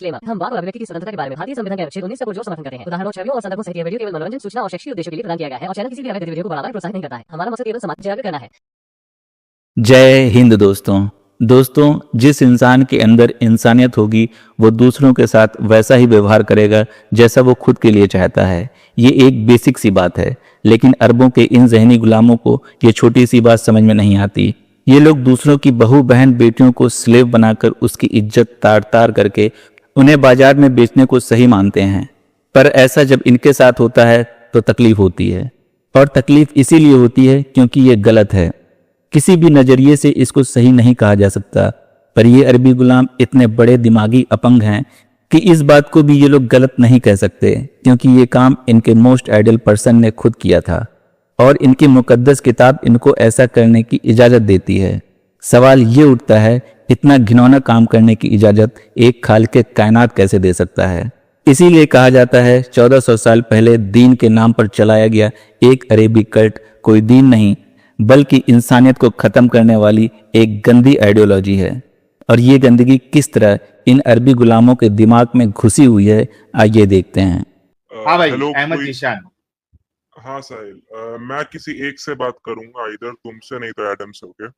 Disclaimer. हम वाक और अभिव्यक्ति की स्वतंत्रता के बारे में भारतीय संविधान के अनुच्छेद 19 से जोर समर्थन करते हैं। उदाहरणों, छवियों और संदर्भों सहित यह वीडियो केवल मनोरंजन, सूचना और शैक्षिक उद्देश्यों के लिए प्रदान किया गया है और चैनल किसी भी अवैध गतिविधियों को बढ़ावा या प्रोत्साहित नहीं करता है। हमारा मकसद केवल समाज जागरूक करना है। जय हिंद दोस्तों, जिस इंसान के अंदर इंसानियत होगी वो दूसरों के साथ वैसा ही व्यवहार करेगा जैसा वो खुद के लिए चाहता है। ये एक बेसिक सी बात है, लेकिन अरबों के इन जहनी गुलामों को ये छोटी सी बात समझ में नहीं आती। ये लोग दूसरों की बहू बहन बेटियों को स्लेव बनाकर उसकी इज्जत तार तार करके उन्हें बाजार में बेचने को सही मानते हैं। पर ऐसा जब इनके साथ होता है तो तकलीफ होती है, और तकलीफ इसीलिए होती है क्योंकि ये गलत है। किसी भी नजरिए से इसको सही नहीं कहा जा सकता, पर ये अरबी गुलाम इतने बड़े दिमागी अपंग हैं कि इस बात को भी ये लोग गलत नहीं कह सकते, क्योंकि ये काम इनके मोस्ट आइडियल पर्सन ने खुद किया था और इनकी मुकद्दस किताब इनको ऐसा करने की इजाजत देती है। सवाल ये उठता है, इतना घिनौना काम करने की इजाजत एक खालिक कायनात कैसे दे सकता है? इसीलिए कहा जाता है 1400 साल पहले दीन के नाम पर चलाया गया एक अरेबी कल्ट कोई दीन नहीं बल्कि इंसानियत को खत्म करने वाली एक गंदी आइडियोलॉजी है। और ये गंदगी किस तरह इन अरबी गुलामों के दिमाग में घुसी हुई है, आइए देखते हैं। हाँ भाई, हेलो अहमद कोई। जीशान। हाँ साहिल, मैं किसी एक से बात करूंगा, इधर तुमसे नहीं तो एडम से। ओके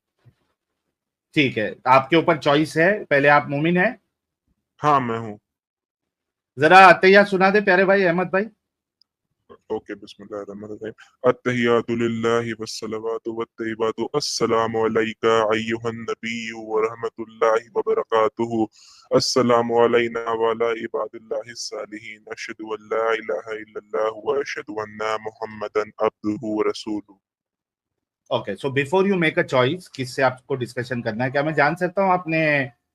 ठीक है, आपके ऊपर चॉइस है। पहले आप मोमिन है, हाँ मैं हूँ। जरा अतैया सुना दे प्यारे भाई अहमद भाई। ओके बिस्मिल्लाहिर्रहमानिर्रहीम। अत्तहियातु लिल्लाहि वस्सलावातु वत्तय्यिबातु अस्सलामु अलैका अय्युहन नबिय्यु व रहमतुल्लाहि व बरकातुहु। अस्सलामु अलैना व अला इबादिल्लाहिस सालिहीन। अशहदु अल्ला इलाहा इल्लल्लाह व अशहदु अन्ना मुहम्मदन अब्दुहु व रसूलुहु। Okay, so before you make a choice, किससे आपको डिस्कशन करना है, क्या मैं जान सकता हूँ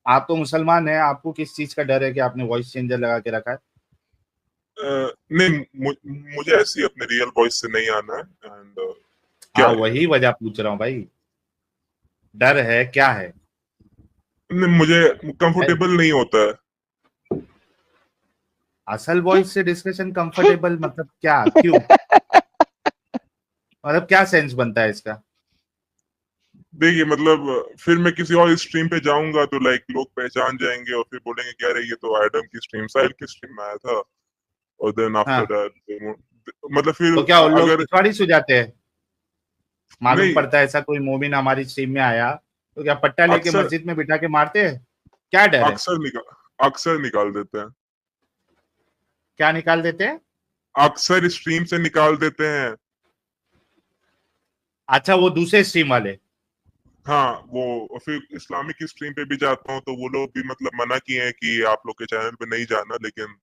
आप तो मुसलमान हैं, आपको किस चीज का डर है कि आपने वॉइस चेंजर लगा के रखा है? नहीं, मुझे ऐसी अपने रियल वॉइस से नहीं आना है। एंड क्या हाँ, है? वही वजह पूछ रहा हूँ भाई, डर है क्या है? नहीं, मुझे कंफर्टेबल नहीं होता है। असल वॉइस से डिस्कशन कंफर्टेबल मतलब क्या, क्यों? मतलब क्या सेंस बनता है इसका? देखिए मतलब फिर मैं किसी और स्ट्रीम पे जाऊंगा तो लाइक लोग पहचान जाएंगे और फिर बोलेंगे क्या रे ये तो एडम की स्ट्रीम, साहिल की स्ट्रीम में आया था। और देन आफ्टर हाँ, दैट मतलब फिर तो क्या उन लोग अगर पिछवाड़ी हो जाते हैं? मालूम नहीं, पड़ता है ऐसा कोई मोमिन हमारी स्ट्रीम में आया तो क्या पट्टा लेके अक्सर मस्जिद में बिठा के मारते हैं? क्या डर है? अक्सर निकाल देते हैं। क्या निकाल देते हैं? अक्सर स्ट्रीम से निकाल देते हैं। अच्छा, वो दूसरे स्ट्रीम वाले। हाँ वो, और फिर इस्लामिक स्ट्रीम पे भी जाता हूँ तो वो लोग भी मतलब मना किए हैं कि आप लोग के चैनल पे नहीं जाना, लेकिन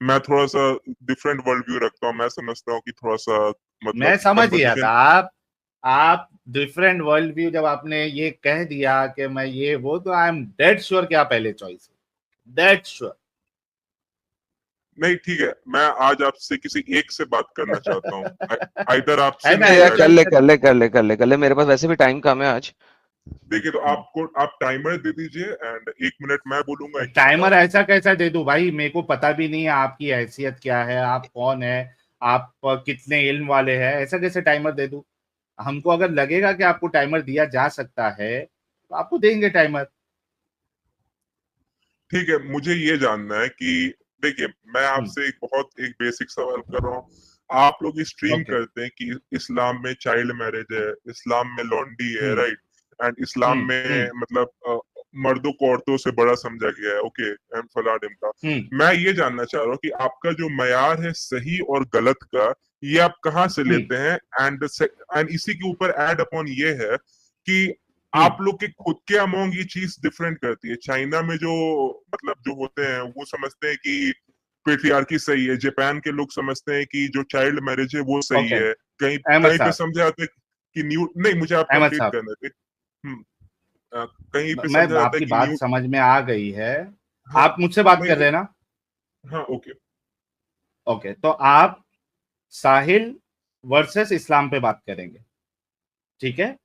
मैं थोड़ा सा डिफरेंट वर्ल्ड व्यू रखता हूँ। मैं समझता हूँ कि थोड़ा सा मैं मतलब समझ गया कन्वर्सेशन। था। आप डिफरेंट वर्ल्ड व्यू जब आपने ये कह दिया कि मैं ये वो, तो आई एम डेड श्योर क्या पहले चॉइस है, डेड श्योर। नहीं ठीक है, मैं आज आपसे किसी एक से बात करना चाहता हूँ, इधर आपसे है ना, नहीं तो ऐसा यार कर एडम। ले चल। कर ले कर ले कर ले कर ले, मेरे पास वैसे भी टाइम कम है आज। देखिए तो आप टाइमर दे दीजिए एंड 1 मिनट मैं बोलूंगा, 1 मिनट टाइमर आप। ऐसा कैसा दे दूं भाई? मेरे को पता भी नहीं है आपकी हैसियत क्या है, आप कौन है, आप कितने इल्म वाले हैं, ऐसा कैसे टाइमर दे दूं? हमको अगर लगेगा कि आपको टाइमर दिया जा सकता है तो आपको देंगे टाइमर। ठीक है, मुझे ये जानना है कि देखिए मैं हम्म, आपसे एक बेसिक सवाल कर रहा हूँ। आप लोग स्ट्रीम ओके। करते हैं कि इस्लाम में चाइल्ड मैरिज है, इस्लाम में लॉन्डी है, हम्म, राइट? एंड इस्लाम हम्म, में हम्म, मतलब मर्दों को औरतों से बड़ा समझा गया है। ओके, एंड फलाडिम का। हम्म, मैं ये जानना चाह रहा हूँ कि आपका जो मयार है सही और गलत का, ये आप कहाँ से हम्म, लेते हैं? एंड इसी के ऊपर एड अपॉन ये है कि हम्म, आप लोग के खुद के अमोंग ये चीज डिफरेंट करती है। चाइना में जो मतलब जो होते हैं वो समझते हैं कि पेट्रियार्की सही है, जापान के लोग समझते हैं कि जो चाइल्ड मैरिज है वो सही ओके। है, कहीं अहमद कहीं पे साहब, समझे आते हैं कि न्यू नहीं, मुझे आप अहमद कंप्लीट साहब, करने थे। कहीं पे मैं समझा जाता है आपकी कि बात न्यू। समझ में आ गई है। हाँ आप मुझसे बात नहीं कर रहे हैं ना? हाँ ओके। ओके, तो आप साहिल वर्सेस इस्लाम पे बात करेंगे, ठीक है?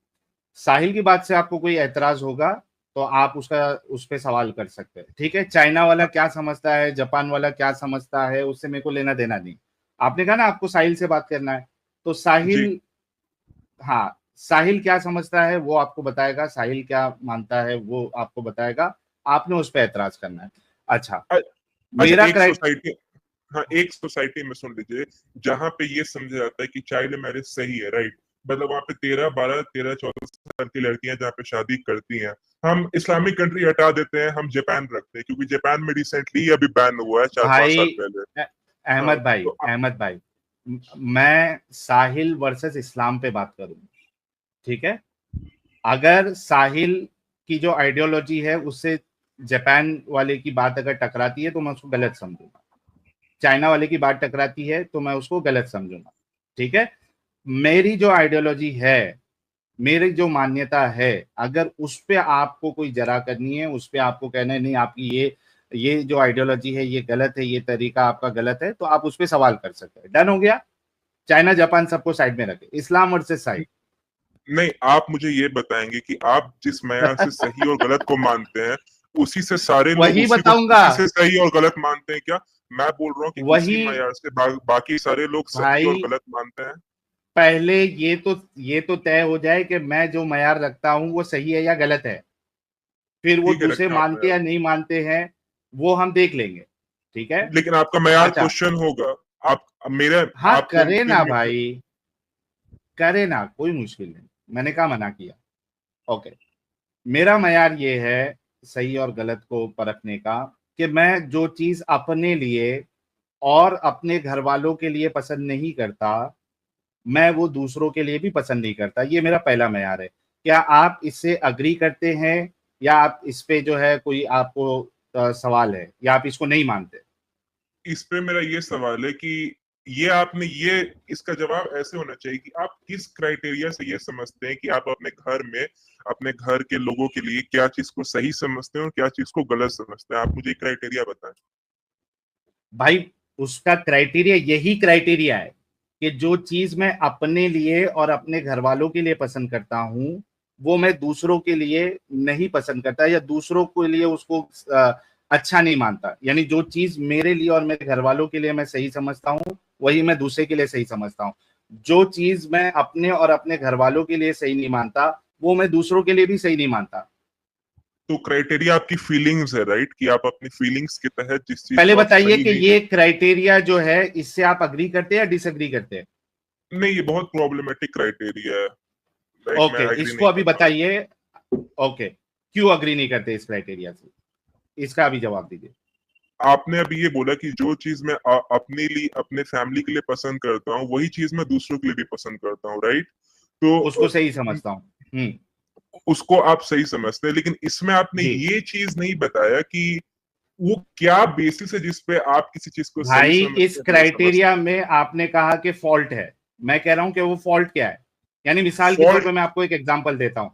साहिल की बात से आपको कोई एतराज होगा तो आप उस पे सवाल कर सकते हैं, ठीक है? चाइना वाला हाँ क्या समझता है, जापान वाला क्या समझता है, उससे मेरे को लेना देना नहीं। आपने कहा ना आपको साहिल से बात करना है, तो जी। साहिल, हाँ, साहिल क्या समझता है वो आपको बताएगा, साहिल क्या मानता है वो आपको बताएगा। आपने उस पर एतराज करना है। अच्छा, मेरा एक क्राइट सोसाइटी, हाँ एक सोसाइटी में सुन लीजिए जहां पे ये समझा जाता है कि चाइल्ड मैरिज सही है, राइट, मतलब वहां पे 13, 12, 13, 14 साल की लड़कियां जहाँ पे शादी करती हैं, हम इस्लामिक कंट्री हटा देते हैं, हम जापान रखते हैं, क्योंकि जापान में रिसेंटली अभी बैन हुआ है 4-5 भाई साल पहले। हाँ, तो अहमद भाई, मैं साहिल वर्सेस इस्लाम पे बात करूंगा, ठीक है। अगर साहिल की जो आइडियोलॉजी है उससे जापान वाले की बात अगर टकराती है तो मैं उसको गलत समझूंगा, चाइना वाले की बात टकराती है तो मैं उसको गलत समझूंगा, ठीक है। मेरी जो आइडियोलॉजी है, मेरी जो मान्यता है, अगर उस पे आपको कोई जरा करनी है, उस पे आपको कहना है नहीं आपकी ये जो आइडियोलॉजी है ये गलत है, ये तरीका आपका गलत है, तो आप उस पे सवाल कर सकते हैं। डन हो गया। चाइना जापान सबको साइड में रखे, इस्लाम वर्सेस साइड। नहीं, आप मुझे ये बताएंगे कि आप जिस मयार से सही और गलत को मानते हैं, उसी से सारे लोग वही बताऊंगा उसी से सही और गलत मानते हैं क्या? मैं बोल रहा हूँ कि वही उसी मयार से बाकी सारे लोग सही और भाई, गलत मानते हैं। पहले ये तो तय हो जाए कि मैं जो मयार रखता हूं वो सही है या गलत है, फिर वो ठीक है, दूसरे रखें आप मानते मयार, या नहीं मानते हैं वो हम देख लेंगे, ठीक है। लेकिन आपका मयार अच्छा, क्वेश्चन होगा। आप मेरे हाँ आपको करे फिर ना भाई, करे ना, कोई मुश्किल नहीं, मैंने कहा मना किया। ओके, मेरा मयार ये है सही और गलत को परखने का कि मैं जो चीज अपने लिए और अपने घर वालों के लिए पसंद नहीं करता, मैं वो दूसरों के लिए भी पसंद नहीं करता। ये मेरा पहला मयार है। क्या आप इससे अग्री करते हैं, या आप इस पे जो है कोई आपको सवाल है, या आप इसको नहीं मानते? इस पे मेरा ये सवाल है कि ये आपने ये इसका जवाब ऐसे होना चाहिए कि आप किस क्राइटेरिया से ये समझते हैं कि आप अपने घर में अपने घर के लोगों के लिए क्या चीज को सही समझते हैं और क्या चीज को गलत समझते हैं। आप मुझे क्राइटेरिया बताएं। भाई, उसका क्राइटेरिया यही क्राइटेरिया है कि जो चीज मैं अपने लिए और अपने घर वालों के लिए पसंद करता हूं, वो मैं दूसरों के लिए नहीं पसंद करता, या दूसरों के लिए उसको अच्छा नहीं मानता। यानी जो चीज मेरे लिए और मेरे घर वालों के लिए मैं सही समझता हूं, वही मैं दूसरे के लिए सही समझता हूं। जो चीज मैं अपने और अपने घर वालों के लिए सही नहीं मानता, वो मैं दूसरों के लिए भी सही नहीं मानता। तो क्राइटेरिया आपकी फीलिंग्स है, राइट, कि आप अपनी फीलिंग्स के तहत जिस चीज पहले को आप बताइए सही कि नहीं ये क्राइटेरिया जो है, इससे आप अग्री करते हैं या डिसअग्री करते हैं? नहीं, ये बहुत प्रॉब्लमेटिक क्राइटेरिया है, राइट, मैं ओके, एग्री इसको नहीं अभी करता। बताइए। ओके, क्यों अग्री नहीं करते इस क्राइटेरिया से, इसका अभी जवाब दीजिए। आपने अभी ये बोला कि जो चीज मैं अपने लिए अपने फैमिली के लिए पसंद करता हूँ वही चीज मैं दूसरों के लिए भी पसंद करता हूँ, राइट, उसको तो सही समझता हूँ। उसको आप सही समझते हैं, लेकिन इसमें आपने जी ये चीज नहीं बताया कि वो क्या बेसिस है जिस पे आप किसी चीज को सही भाई, इस समझते हैं गलत समझते क्राइटेरिया में आपने कहा कि फॉल्ट है, मैं कह रहा हूं कि वो फॉल्ट क्या है। यानी हैं। मिसाल के तौर पे फॉल्ट, मैं आपको एक एग्जांपल देता हूं।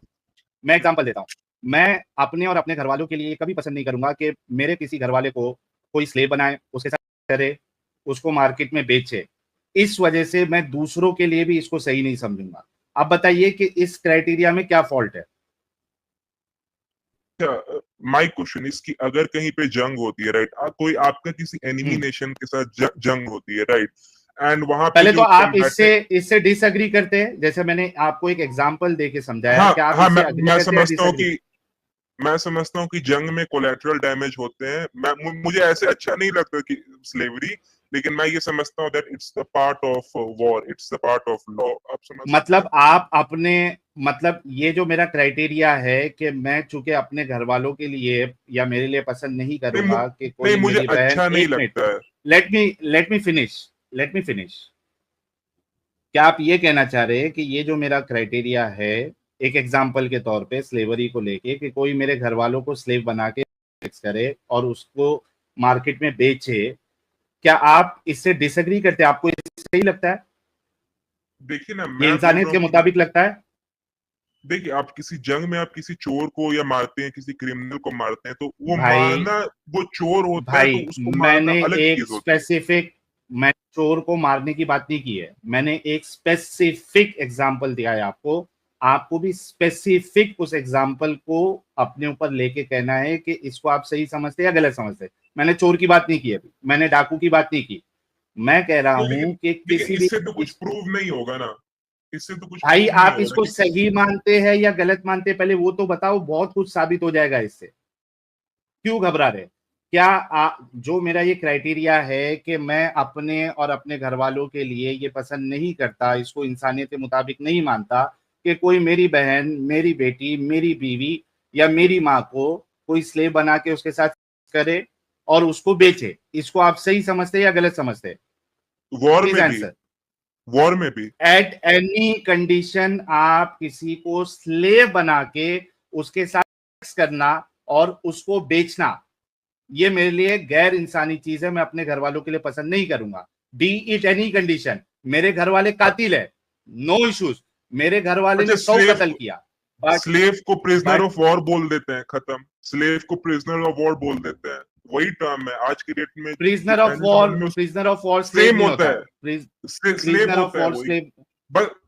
मैं अपने और अपने घर वालों के लिए कभी पसंद नहीं करूंगा कि मेरे किसी घर वाले को कोई स्लेव बनाए, उसके साथ करे, उसको मार्केट में बेचे। इस वजह से मैं दूसरों के लिए भी इसको सही नहीं समझूंगा। अब बताइए कि इस क्राइटेरिया में क्या फॉल्ट है? माय क्वेश्चन इज कि अगर कहीं पे जंग होती है, राइट, कोई आपका किसी एनिमी हम्म नेशन के साथ जंग होती है, राइट, एंड वहां पे पहले तो जो आप इससे कम्बैटिंग, इससे डिसएग्री करते हैं, जैसे मैंने आपको एक एग्जांपल देके समझाया, हाँ कि आप हाँ, इससे अग्री मैं करते हैं या समझता हूँ डिसएग्री? कि मैं समझता हूँ कि जंग में कोलेटरल डैमेज होते हैं। मुझे ऐसे अच्छा नहीं लगता कि स्लेवरी, लेकिन मैं ये समझता हूँ that it's the part of war, it's the part of law. आप समझ सकते हैं। मतलब आप अपने, मतलब ये जो मेरा क्राइटेरिया है कि मैं चूंकि अपने घर वालों के लिए या मेरे लिए पसंद नहीं नहीं करूंगा कि नहीं, कोई मुझे मेरी बहन, अच्छा नहीं एक मिनट, लगता है। Let me finish. क्या आप ये कहना चाह रहे हैं कि ये जो मेरा क्राइटेरिया है, एक एग्जाम्पल के तौर पे स्लेवरी को लेके, कि कोई मेरे घर वालों को स्लेव बना के सेक्स करे और उसको मार्केट में बेचे, क्या आप इससे डिसएग्री करते हैं? आपको ये सही लगता है? देखिए ना, ये मैं बोल इंसानियत रहा के हूँ कि मुताबिक लगता है? देखिए, आप किसी जंग में आप किसी चोर को या मारते हैं, किसी क्रिमिनल को मारते हैं, तो वो भाई मारना, वो चोर होता है भाई, तो उसको मारना अलग चीज होती है। मैं चोर को मारने की बात नहीं की है, मैंने एक स्पेसिफिक एग्जांपल दिया है आपको। आपको भी स्पेसिफिक उस एग्जांपल को अपने ऊपर लेके कहना है कि इसको आप सही समझते या गलत समझते। मैंने चोर की बात नहीं की अभी, मैंने डाकू की बात नहीं की। मैं कह रहा तो हूं लेकिन कि लेकिन किसी भी इससे तो कुछ प्रूव नहीं होगा ना, इससे तो कुछ भाई, प्रूव नहीं आप होगा इसको कि सही मानते हैं या गलत मानते हैं, पहले वो तो बताओ, बहुत कुछ साबित हो जाएगा इससे। क्यों घबरा रहे? जो मेरा ये क्राइटेरिया है कि मैं अपने और अपने घर वालों के लिए ये पसंद नहीं करता, इसको इंसानियत के मुताबिक नहीं मानता कि कोई मेरी बहन, मेरी बेटी, मेरी बीवी या मेरी माँ को कोई स्लेव बना के उसके साथ करे और उसको बेचे, इसको आप सही समझते या गलत समझते? वॉर प्लीज में भी, आंसर। वॉर में भी एट एनी कंडीशन आप किसी को स्लेव बना के उसके साथ सेक्स करना और उसको बेचना, ये मेरे लिए गैर इंसानी चीज है, मैं अपने घर वालों के लिए पसंद नहीं करूंगा। B it any condition. मेरे घर वाले कातिल है, नो इश्यूज, मेरे घर वाले अच्छा, ने 100 कत्ल किया, स्लेव को प्रिजनर but- ऑफ वॉर बोल देते हैं, खत्म। स्लेव को प्रिजनर ऑफ वॉर बोल देते हैं, वही टर्म है आज की डेट में। Prisoner of war slave same नहीं होता होता है, प्रिजनर स्लेव ऑफ होता है वॉर वही, स्लेव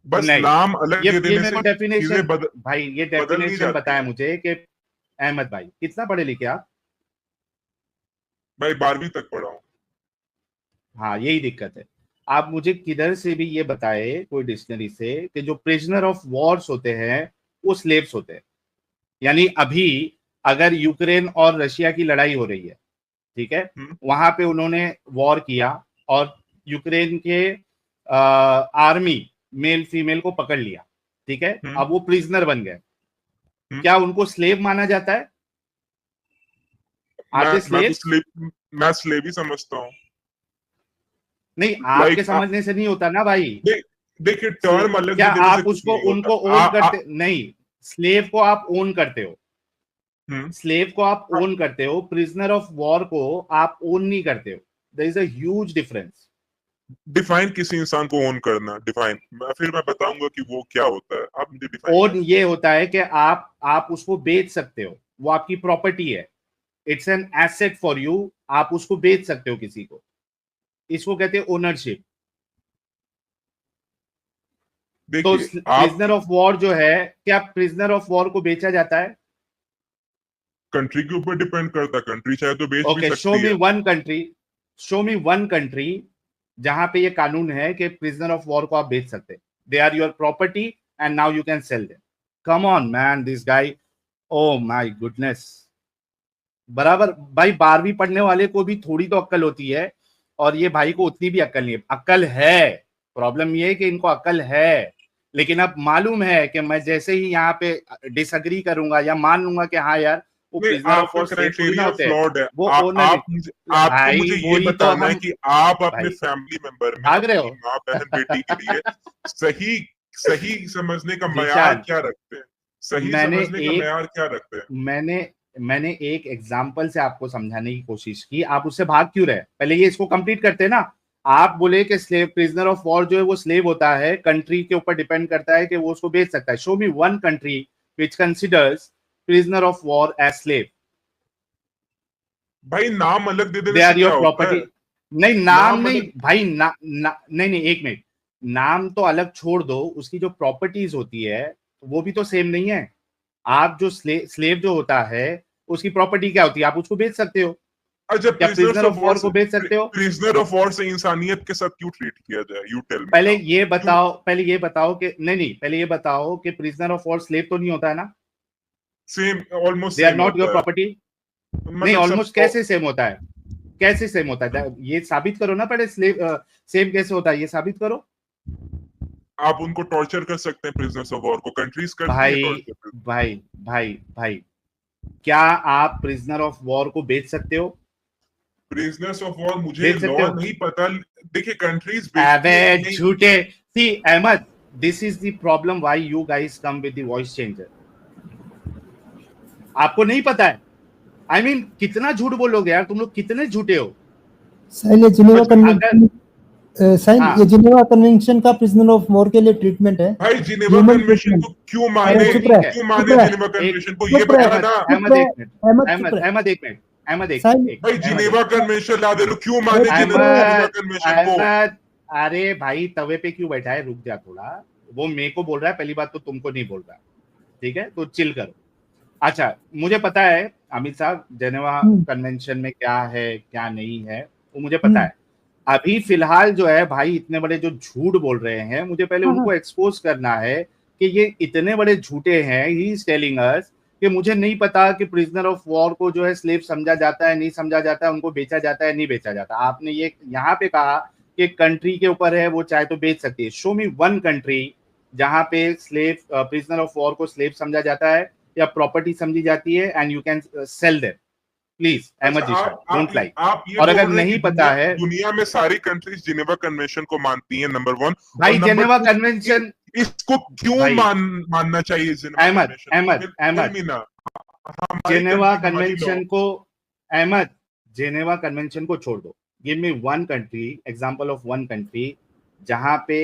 बस नहीं। नाम अलग ये दे देने मेरे को से डेफिनेशन, चीजें बदल भाई ये नहीं डेफिनेशन जाती बताया है। मुझे कि अहमद भाई कितना पढ़े लिखे आप? भाई 12वीं तक पढ़ा हूँ। हाँ, यही दिक्कत है। आप मुझे किधर से भी ये बताए कोई डिक्शनरी से कि जो प्रिजनर ऑफ वॉर्स होते हैं वो स्लेव्स होते हैं। यानी अभी अगर यूक्रेन और रशिया की लड़ाई हो रही है, ठीक है, वहां पे उन्होंने वॉर किया और यूक्रेन के आर्मी मेल फीमेल को पकड़ लिया, ठीक है, अब वो प्रिजनर बन गए, क्या उनको स्लेव माना जाता है? मैं स्लेव ही समझता हूँ। नहीं, आपके समझने से नहीं होता ना भाई। देखिए टर्म अलग क्या देने आप से कुछ उसको नहीं उनको होता। ओन करते? नहीं, स्लेव को आप ओन करते हो, स्लेव को आप ओन करते हो, प्रिजनर ऑफ वॉर को आप ओन नहीं करते हो। There is a huge difference. Define किसी इंसान को ओन करना, डिफाइन फिर मैं बताऊंगा कि वो क्या होता है, आप मुझे डिफाइन ओन ये होता है कि आप उसको बेच सकते हो, वो आपकी प्रॉपर्टी है, it's an asset for you, आप उसको बेच सकते हो किसी को, इसको कहते हैं ओनरशिप। तो प्रिजनर ऑफ वॉर जो है, क्या प्रिजनर ऑफ वॉर को बेचा जाता है? कंट्री के ऊपर डिपेंड करता है, कंट्री चाहे तो बेच भी सकती शो मी वन कंट्री जहां पे ये कानून है कि प्रिजनर ऑफ वॉर को आप बेच सकते हैं, they are your property and now you can sell them. Come on man, this guy, oh my goodness. बराबर भाई, 12वीं पढ़ने वाले को भी थोड़ी तो अक्ल होती है, और ये भाई को उतनी भी अक्ल नहीं है। अक्ल है, प्रॉब्लम ये है कि इनको अक्ल है, लेकिन अब मालूम है कि मैं जैसे ही यहाँ पे डिसएग्री करूंगा या मान लूंगा कि हाँ यार वो prisoner of war criteria flawed है, वो आपको मुझे ये बताना है कि आप अपने फैमिली मेंबर में भाग रहे हो, माँ बहन बेटी के लिए सही समझने का मयार क्या रखते हैं, सही समझने का मयार क्या रखते हैं? मैंने एक एग्जाम्पल से आपको समझाने की कोशिश की, आप उससे भाग क्यों रहे? पहले ये इसको कंप्लीट करते हैं ना। आप बोले कि स्लेव, प्रिजनर ऑफ वॉर जो है वो स्लेव होता है, कंट्री के ऊपर डिपेंड करता है कि वो उसको बेच सकता है। Show me one country which considers prisoner of war as slave. भाई नाम अलग दे देने दे से आर योर क्या होता प्रॉपर्टी। है? नहीं, नाम नहीं भाई, नहीं, एक मिनट, नाम तो अलग छोड़ दो, उसकी जो प्रॉपर्टीज होती है वो भी तो सेम नहीं है। आप जो स्लेव जो होता है उसकी प्रॉपर्टी क्या होती है? आप उसको बेच सकते हो। अच्छा, क्या प्रिजनर ऑफ वॉर को बेच सकते हो? प्रिजनर ऑफ वॉर से इंसानियत के साथ क्यों ट्रीट किया जाए? You tell me. पहले ये बताओ कि नहीं, पहले ये बताओ कि प्रिजनर ऑफ वॉर स्लेव तो नहीं होता है ना? Same, almost they are not your property. नहीं, ऑलमोस्ट कैसे सेम होता है? कैसे सेम होता है? ये साबित करो ना पहले, स्लेव सेम कैसे होता है, ये साबित करो। आप उनको टॉर्चर कर सकते हैं, प्रिजनर्स ऑफ वॉर को कंट्रीज करती भाई है टॉर्चर। भाई, क्या आप प्रिजनर ऑफ वॉर को बेच सकते हो? प्रिजनर्स ऑफ वॉर मुझे लॉ नहीं पता, देखिए कंट्रीज झूठे। See Ahmad, this is the problem why you guys come with the voice changer. आपको नहीं पता है? I mean, कितना झूठ बोलोगे यार, तुम लोग कितने झूठे हो। ये जिनेवा कन्वेंशन का प्रिजनर ऑफ वॉर के लिए ट्रीटमेंट है। भाई जिनेवा कन्वेंशन को क्यों माने जिनेवा कन्वेंशन को, ये बताना। अहमद एक मिनट, भाई जिनेवा कन्वेंशन ला दे लो, क्यों माने जिनेवा कन्वेंशन को? अरे भाई तवे पे क्यों बैठा है, रुक जा थोड़ा, वो मेरे को बोल रहा है, पहली बात तो तुमको नहीं बोल रहा, ठीक है, तो चिल करो। अच्छा, मुझे पता है अमित साहब, जेनेवा कन्वेंशन में क्या है क्या नहीं है वो मुझे पता है। अभी फिलहाल जो है भाई, इतने बड़े जो झूठ बोल रहे हैं, मुझे पहले उनको एक्सपोज करना है कि ये इतने बड़े झूठे हैं। ही इज टेलिंग अस कि मुझे नहीं पता कि प्रिजनर ऑफ वॉर को जो है स्लेव समझा जाता है, नहीं समझा जाता है, उनको बेचा जाता है, नहीं बेचा जाता। आपने ये यहाँ पे कहा कि कंट्री के ऊपर है, वो चाहे तो बेच सकती है। शो मी वन कंट्री जहां पे स्लेव, प्रिजनर ऑफ वॉर को स्लेव समझा जाता है या प्रॉपर्टी समझी जाती है, and you can sell them. Please Ahmad अच्छा, जीशा, डोंट लाई। आप ये और बोल अगर रहे हैं नहीं कि पता है, दुनिया में सारी कंट्रीज जिनेवा कन्वेंशन को मानती हैं, नंबर 1। और भाई नंबर जेनेवा 2, कन्वेंशन, इसको क्यों भाई मानना चाहिए जिनेवा अहमद कन्वेंशन को? अहमद टेल अहमद मी ना। हमारी जेनेवा कंट्री, हमारी लॉ। कन्वेंशन को, अहमद जेनेवा कन्वेंशन को छोड़ दो। Give me one country, example of one country जहां पे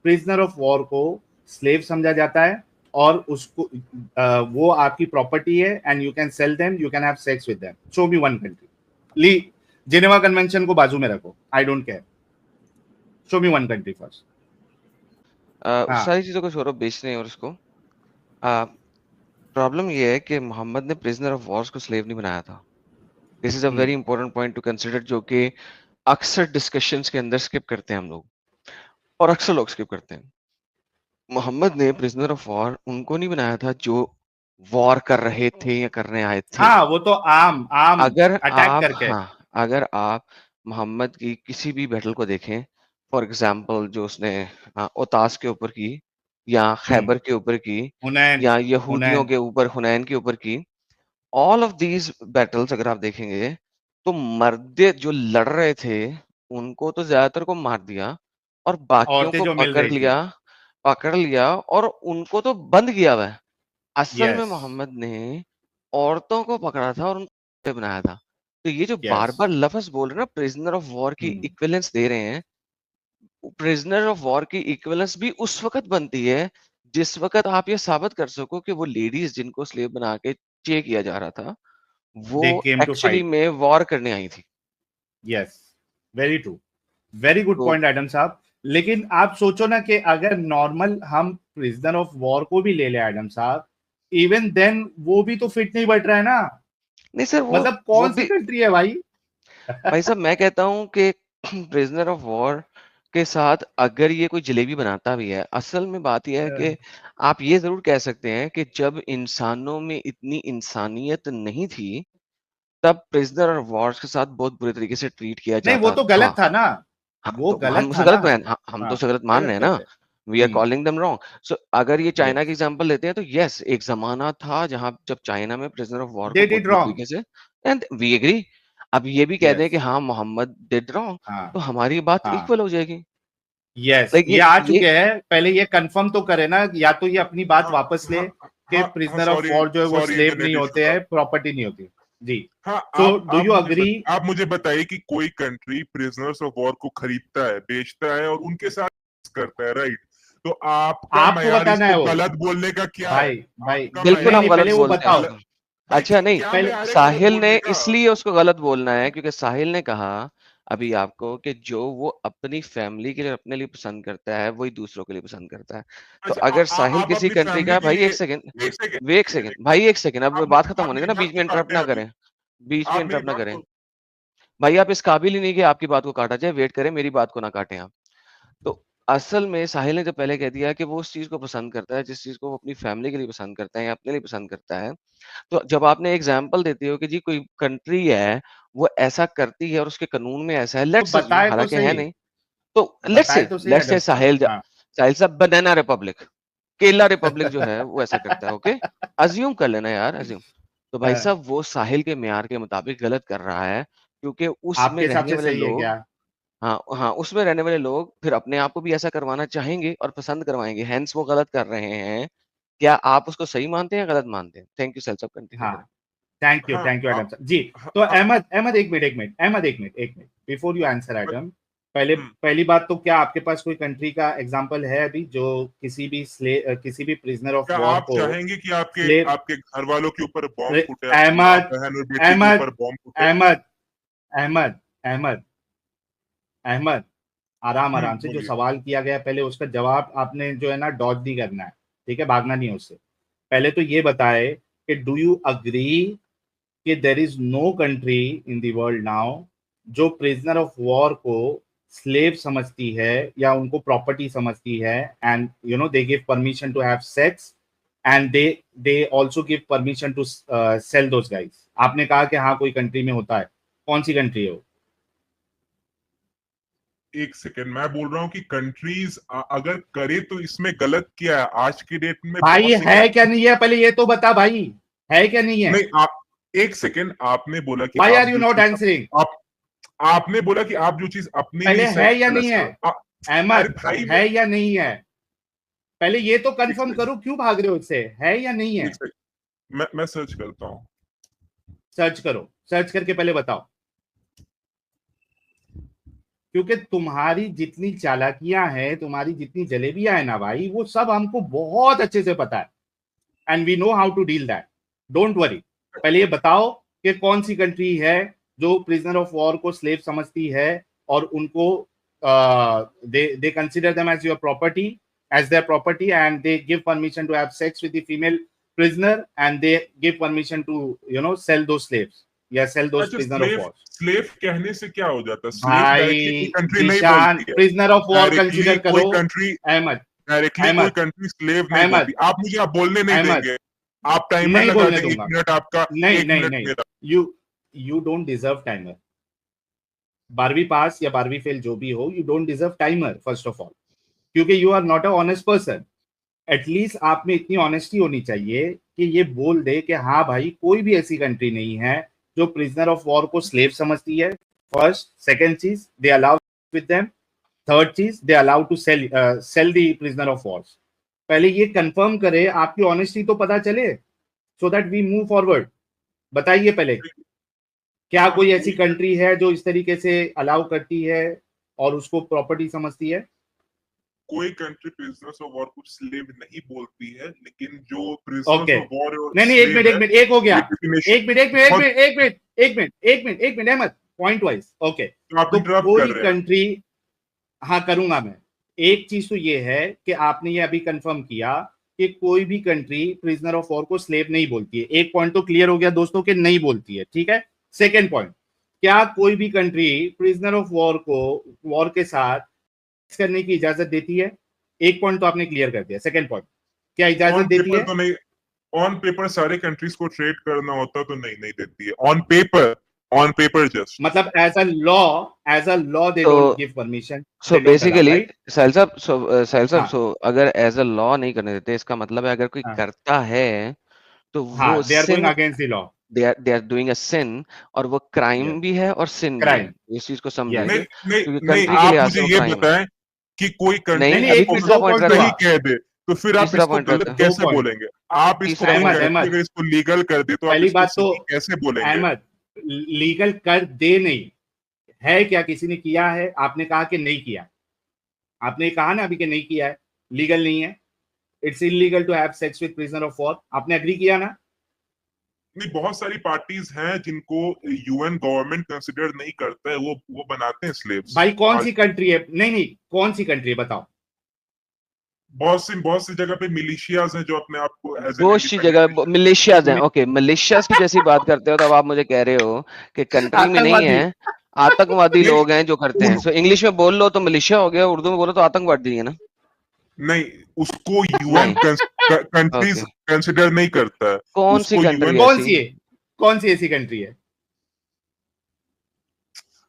प्रिजनर ऑफ वॉर को स्लेव समझा जाता है और उसको वो आपकी प्रॉपर्टी है, and you can sell them, you can have sex with them. Show me one country. ली जेनेवा कन्वेंशन को बाजू में रखो, I don't care. Show me one country first. उस हाँ, सारी चीजों को छोड़ो, बेचने और उसको। प्रॉब्लम ये है कि मोहम्मद ने प्रिजनर ऑफ वॉर्स को स्लेव नहीं बनाया था। This is a very important point two consider, जो कि अक्सर डिस्कशंस के अंदर स्किप करते हैं हम लोग, और अक्सर लोग स्किप करते हैं। मोहम्मद ने प्रिजनर ऑफ वॉर उनको नहीं बनाया था जो वॉर कर रहे थे या करने आए थे। हाँ, वो तो आम आम अगर अटैक आप करके। हाँ अगर आप मोहम्मद की किसी भी बैटल को देखें, फॉर एग्जांपल जो उसने ओतास के ऊपर की, या खैबर के ऊपर की, हुनैन, या यहूदियों हुनैन, के ऊपर हुनैन के ऊपर की, ऑल ऑफ दीज बैटल्स अगर आप देखेंगे, तो मर्द जो लड़ रहे थे उनको तो ज्यादातर को मार दिया, और बाकियों औरतें को जो मिल रही थी। पकड़ लिया और उनको तो बंद किया हुआ है। असल में यस, मोहम्मद ने औरतों को पकड़ा था और उनको बनाया था। तो ये जो यस। बार-बार लफ्ज़ बोल रहे हैं ना, प्रिजनर ऑफ वॉर की इक्विवेलेंस दे रहे हैं, प्रिजनर ऑफ वॉर की इक्विवेलेंस भी उस वक़्त बनती है, जिस वक़्त आप ये साबित कर सको कि वो लेडीज़ जिनको स्लेव बना के चे किया जा रहा था, वो दे केम टू एक्चुअली फाइट। में वॉर करने आई थी। Yes, very true, very good तो पॉइंट एडम साहब। लेकिन आप सोचो ना कि अगर नॉर्मल हम प्रिजनर ऑफ वॉर को भी ले ले एडम साहब, इवन देन वो भी तो फिट नहीं बैठ रहा है ना। नहीं सर, मतलब वो कौन सी भी कंट्री है भाई? भाई साहब, मैं कहता हूँ कि प्रिजनर ऑफ वॉर के साथ अगर ये कोई जलेबी बनाता भी है, असल में बात ये है कि आप ये ज़रूर कह सकते हैं कि जब इंसानों में इतनी इंसानियत नहीं थी, तब प्रिजनर ऑफ वॉर्स के साथ बहुत बुरे तरीके से ट्रीट किया नहीं, वो जाता तो था। गलत था ना, हाँ, वो तो गलत हम उसे था ना। गलत मान हम तो हाँ, उसे गलत मान रहे गलत हैं ना। गलत है। We are calling them wrong. So अगर ये चाइना की यस, एग्जांपल लेते हैं, तो यस, एक ज़माना था जहाँ जब चाइना में प्रिजनर ऑफ वॉर को दे बहुत डिड बुरी रॉन्ग। तरीके से, एंड वी एग्री। अब ये भी कह दें कि यस, हाँ, मोहम्मद डिड रॉन्ग, हाँ, तो हमारी बात हाँ, इक्वल हो जाएगी। यस, लाइक ये आ ये चुके हैं। पहले ये कंफर्म तो करे ना, या तो ये अपनी बात हाँ, वापस ले हाँ, कि हाँ, हाँ, प्रिजनर ऑफ सॉरी, वॉर जो है वो सॉरी स्लेव नहीं इंटरनेट इशू होते था। हैं, प्रॉपर्टी नहीं होती। जी। हाँ, सो डू यू अग्री? आप मुझे बताइए कि कोई कंट्री प्रिजनर्स ऑफ वॉर को खरीदता है, बेचता है और उनके साथ करता है, राइट? तो आपका आपको मयार बताना इसको है वो। गलत बोलने का क्या है? भाई, भाई, आपका बिल्कुल नहीं हम नहीं, मयार पहले गलत वो बोलते हैं बताओ। उसको। गलत। भाई अच्छा नहीं, क्या पहले, मयार है गलत साहिल ने बोलने का? इसलिए उसको गलत बोलना है क्योंकि साहिल ने कहा अभी आपको कि जो वो अपनी फैमिली के लिए अपने लिए पसंद करता है, वही दूसरों के लिए पसंद करता है। तो अच्छा, अगर साहिल आप किसी अपनी कंट्री का फैमिली है, के भाई लिए, एक सेकंड, एक सेकेंड, वे एक सेकंड भाई, एक सेकंड, अब बात खत्म आप होने मेरी देना, बात बीच में को इंटरप्ट काटते ना हैं अभी। करें, बीच में आप मेरी इंटरप्ट ना बात करें। को, भाई आप इस काबिल ही नहीं कि आपकी बात को काटा जाए, वेट करें, मेरी बात को ना काटें आप। तो असल में साहिल ने जो पहले कह दिया कि वो उस चीज़ को पसंद करता है, जिस चीज़ को वो अपनी फैमिली के लिए पसंद करता है या अपने लिए पसंद करता है। तो जब आपने एग्जाम्पल देते हो कि जी कोई कंट्री है, वो ऐसा करती है और उसके कानून में ऐसा है, तो लेट्स अज्यूम, बताए तो हालाँकि है सही, नहीं, तो बताए तो सही लेट्स एडम से साहब। हाँ। साहिल साहब बनाना रिपब्लिक, केला रिपब्लिक जो है वो ऐसा करता है, ओके? अज़्यूम कर लेना यार, अज़्यूम। तो भाई हाँ, साहब वो साहिल के मेयार के मुताबिक गलत कर रहा है, क्योंकि उसमें आपके हिसाब रहने से वाले सही है लोग, क्या? हाँ, हाँ, उसमें रहने वाले लोग फिर अपने आप को भी ऐसा करवाना चाहेंगे और पसंद करवाएँगे, हेंस वो गलत कर रहे हैं। क्या आप उसको सही मानते हैं या गलत मानते हैं? थैंक यू सेल्स, अब कंटिन्यू हाँ, करें। थैंक हाँ, यू एडम साहब जी। हाँ, तो हाँ, अहमद, अहमद एक मिनट, एक मिनट, अहमद एक minute, before you answer Adam, पहले हम्म, पहली बात तो क्या आपके पास कोई कंट्री का एग्जांपल है अभी जो किसी भी प्रिजनर ऑफ क्या वॉर आप को चाहेंगे कि आपके स्लेव? आपके घर वालों के ऊपर बॉम्ब फूटे, आपकी माँ अहमद, बहन और बेटे के अहमद, ऊपर बॉम्ब फूटे? अहमद, अहमद, अहमद, अहमद, आराम आराम से, जो बोलिए। सवाल किया गया पहले उसका जवाब आपने जो है ना डॉज नहीं करना है, ठीक है, भागना नहीं है उससे। पहले तो ये बताए कि डू यू अग्री कि there is no country in the world now जो प्रिजनर ऑफ वॉर को स्लेव समझती है या उनको प्रॉपर्टी समझती है, and you know they give permission to have sex and they also give permission to sell those guys. आपने कहा कि हाँ कोई कंट्री में होता है, कौन सी कंट्री है वो? एक सेकेंड, मैं बोल रहा हूँ कि कंट्रीज अगर करे तो इसमें गलत क्या है? आज की डेट में भाई बहुत सी है क्या नहीं है, पहले ये तो बता भाई, है क्या नहीं है? नहीं, आप एक सेकेंड, आपने बोला कि Why आप are you जो not चीज- answering? आपने बोला कि आप जो चीज अपने पहले लिए है set या कर नहीं है? सकते हो। अहमद, अरे भाई, है या नहीं है? पहले ये तो कंफर्म एक करो, क्यों भाग रहे हो इससे? है या नहीं है? एक सेकेंड, मैं सर्च करता हूँ। सर्च करो, सर्च करके पहले बताओ, क्योंकि तुम्हारी जितनी चालाकियां हैं, तुम्हारी जितनी जलेबियां है ना भाई, वो सब हमको बहुत अच्छे से पता है, and we know how to deal that, don't worry. पहले ये बताओ कि कौन सी कंट्री है जो प्रिजनर ऑफ वॉर को स्लेव समझती है और उनको they consider them as your property, as their property, and they give permission to have sex with the female prisoner, and they give permission to, you know, sell those slaves, या sell those prisoner of war. Slave कहने से क्या हो जाता है? Slave भाई directly कोई country नहीं निशान, बोलती है। Prisoner of war directly consider कोई करो। कंट्री अहमद, डायरेक्टली कोई अहमद, कंट्री स्लेव नहीं अहमद, बोलती। आप मुझे आप बोलने नहीं अहमद, देंगे। आप टाइमर नहीं लगा बोलने देंगे, 1 दूंगा। मिनट आपका, नहीं 1 नहीं मिनट नहीं, मेरा। You don't deserve timer. 12वीं पास या 12वीं फेल जो भी हो, you don't deserve timer first of all, क्योंकि you are not a honest person. At least आप में इतनी ऑनेस्टी होनी चाहिए कि ये बोल दे कि हाँ भाई कोई भी ऐसी कंट्री नहीं है जो प्रिजनर ऑफ वॉर को स्लेव समझती है। फर्स्ट, सेकंड चीज, they allow with them, third चीज, they allow to sell the prisoner of wars. पहले ये कंफर्म करे, आपकी ऑनेस्टी तो पता चले, so that we move forward. बताइए पहले, क्या कोई ऐसी कंट्री है जो इस तरीके से अलाउ करती है और उसको प्रॉपर्टी समझती है? कोई कंट्री प्रिजनर्स ऑफ वॉर को स्लेव नहीं बोलती है, लेकिन जो प्रिजनर्स ओके, ऑफ वॉर नहीं एक मिनट, एक हो गया, एक minute Ahmad, point wise. Okay, तो कोई कंट्री, हाँ करूंगा मैं। एक चीज तो ये है कि आपने ये अभी कंफर्म किया कि कोई भी कंट्री प्रिजनर ऑफ वॉर को स्लेव नहीं बोलती है। एक पॉइंट तो क्लियर हो गया दोस्तों कि नहीं बोलती है, ठीक है। सेकेंड पॉइंट, क्या कोई भी कंट्री प्रिजनर ऑफ वॉर को वॉर के साथ करने की इजाजत देती है? एक पॉइंट तो आपने क्लियर कर दिया। सेकंड पॉइंट, क्या इजाजत देती है? तो नहीं, ऑन पेपर सारे कंट्रीज को ट्रेड करना होता तो नहीं देती है। ऑन पेपर जस्ट, मतलब as a law they don't give permission. So basically Sahil साहब, हाँ, सो अगर एज अ लॉ नहीं करने देते, इसका मतलब है अगर कोई हाँ, करता है तो हाँ, वो they are going sin, against the law, they are doing a sin, और वो क्राइम यस, भी है और sin भी क्राइम, है। इस चीज को यस। समझिए, नहीं क्योंकि नहीं, कंट्री के आप लिहाज मुझे से वो ये क्राइम है। बताएं कि कोई कंट्री नहीं, नहीं, अभी एक मिनट, तीसरा दो पॉइंट पॉइंट रखा, नहीं कह दे तो फिर आप तीसरा इसको पॉइंट गलत रखा, कैसे point। बोलेंगे? आप इसको तीसरा पॉइंट अहमद, अगर इसको लीगल कर दे तो आप पहली इसको बात तो सही कैसे बोलेंगे? अहमद, लीगल कर दे नहीं है, क्या किसी ने किया है? आपने कहा कि नहीं किया, आपने कहा ना अभी कि नहीं किया है, लीगल नहीं है, it's illegal to have sex with prisoner of war. आपने एग्री किया ना? नहीं, बहुत सारी पार्टीज हैं जिनको यूएन गवर्नमेंट कंसिडर नहीं करता है, वो बनाते हैं स्लेव्स। भाई कौन सी कंट्री है? नहीं, कौन सी कंट्री है बताओ? बहुत सी जगह पे मिलिशियाज हैं जो अपने आप को as an बहुत सी independent जगह मिलिशियाज हैं। ओके, मिलिशियाज की जैसी बात करते हो तो अब आप मुझे कह रहे हो कि कंट्री में नहीं आतंकवादी। है, आतंकवादी नहीं, लोग हैं जो करते हैं। सो इंग्लिश में बोल लो तो मिलिशिया हो गया, उर्दू में बोलो तो आतंकवादी है ना। नहीं, उसको यूएन कंट्रीज ओके, कंसिडर नहीं करता है। कौन सी उसको कंट्री UN कौन ऐसी? सी है? कौन सी ऐसी कंट्री है?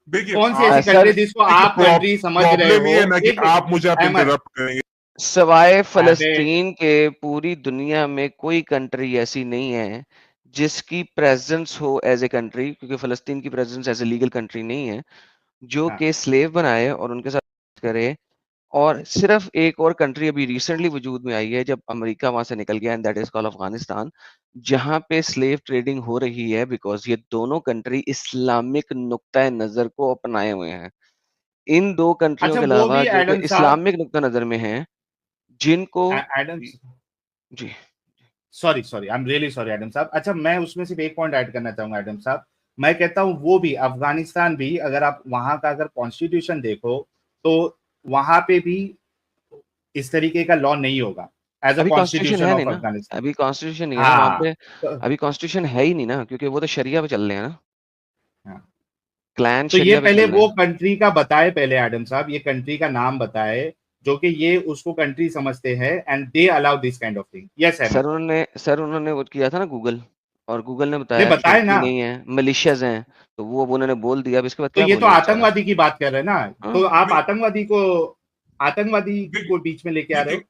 देखिए, कौन सी ऐसी सर, कंट्री जिसको आप कंट्री समझ रहे प्रॉब्लम ये है हो? ना कि एक मिनट, आप मुझे आप अहमद, इंटरप्ट करेंगे। सवाए अरे फलस्तीन के पूरी दुनिया में कोई कंट्री ऐसी नहीं है जिसकी प्रेजेंस हो एज ए कंट्री, क्योंकि फलस्तीन की presence as a legal country नहीं है, जो हाँ, के स्लेव बनाए और उनके साथ करे। और सिर्फ एक और कंट्री अभी रिसेंटली वजूद में आई है जब अमेरिका वहां से निकल गया, and that is called Afghanistan, जहां पे स्लेव ट्रेडिंग हो रही है, बिकॉज ये दोनों कंट्री इस्लामिक नुक्ता नजर को अपनाए हुए हैं। इन दो कंट्रियों अच्छा के वो अलावा भी जो कि एडम साहब, इस्लामिक नुक्ता नजर में हैं, जिनको Adam, ji sorry I am really sorry Adam साहब। अच्छा, मैं उसमें सिर्फ एक पॉइंट ऐड करना चाहूंगा एडम साहब। मैं कहता हूं वो भी, अफगानिस्तान भी, अगर आप वहां का अगर कॉन्स्टिट्यूशन देखो तो वहां पे भी इस तरीके का लॉ नहीं होगा एज अ अभी कॉन्स्टिट्यूशन कॉन्स्टिट्यूशन है ऑफ नहीं ना, अफगानिस्तान। अभी कॉन्स्टिट्यूशन नहीं है ना वहां हाँ, पे, अभी कॉन्स्टिट्यूशन है ही नहीं ना, क्योंकि वो तो शरिया पे चल रहे हैं ना, हाँ। क्लैन तो ये शरिया पे पहले चल रहे वो हैं। कंट्री का बताए, पहले एडम साहब ये कंट्री का नाम बताए जो कि ये उसको कंट्री समझते हैं and they allow this kind of thing. Yes sir उन्होंने वो किया था ना गूगल, और गूगल ने नहीं बताया कि बताए कंट्री ना, नहीं है, मलिशियस हैं, तो वो अब उन्होंने बोल दिया। अब इसके बाद तो क्या ये तो बोले बेचारा। आतंकवादी की बात कर रहे हैं ना, तो हाँ, आप आतंकवादी को बीच में लेके आ रहे हो।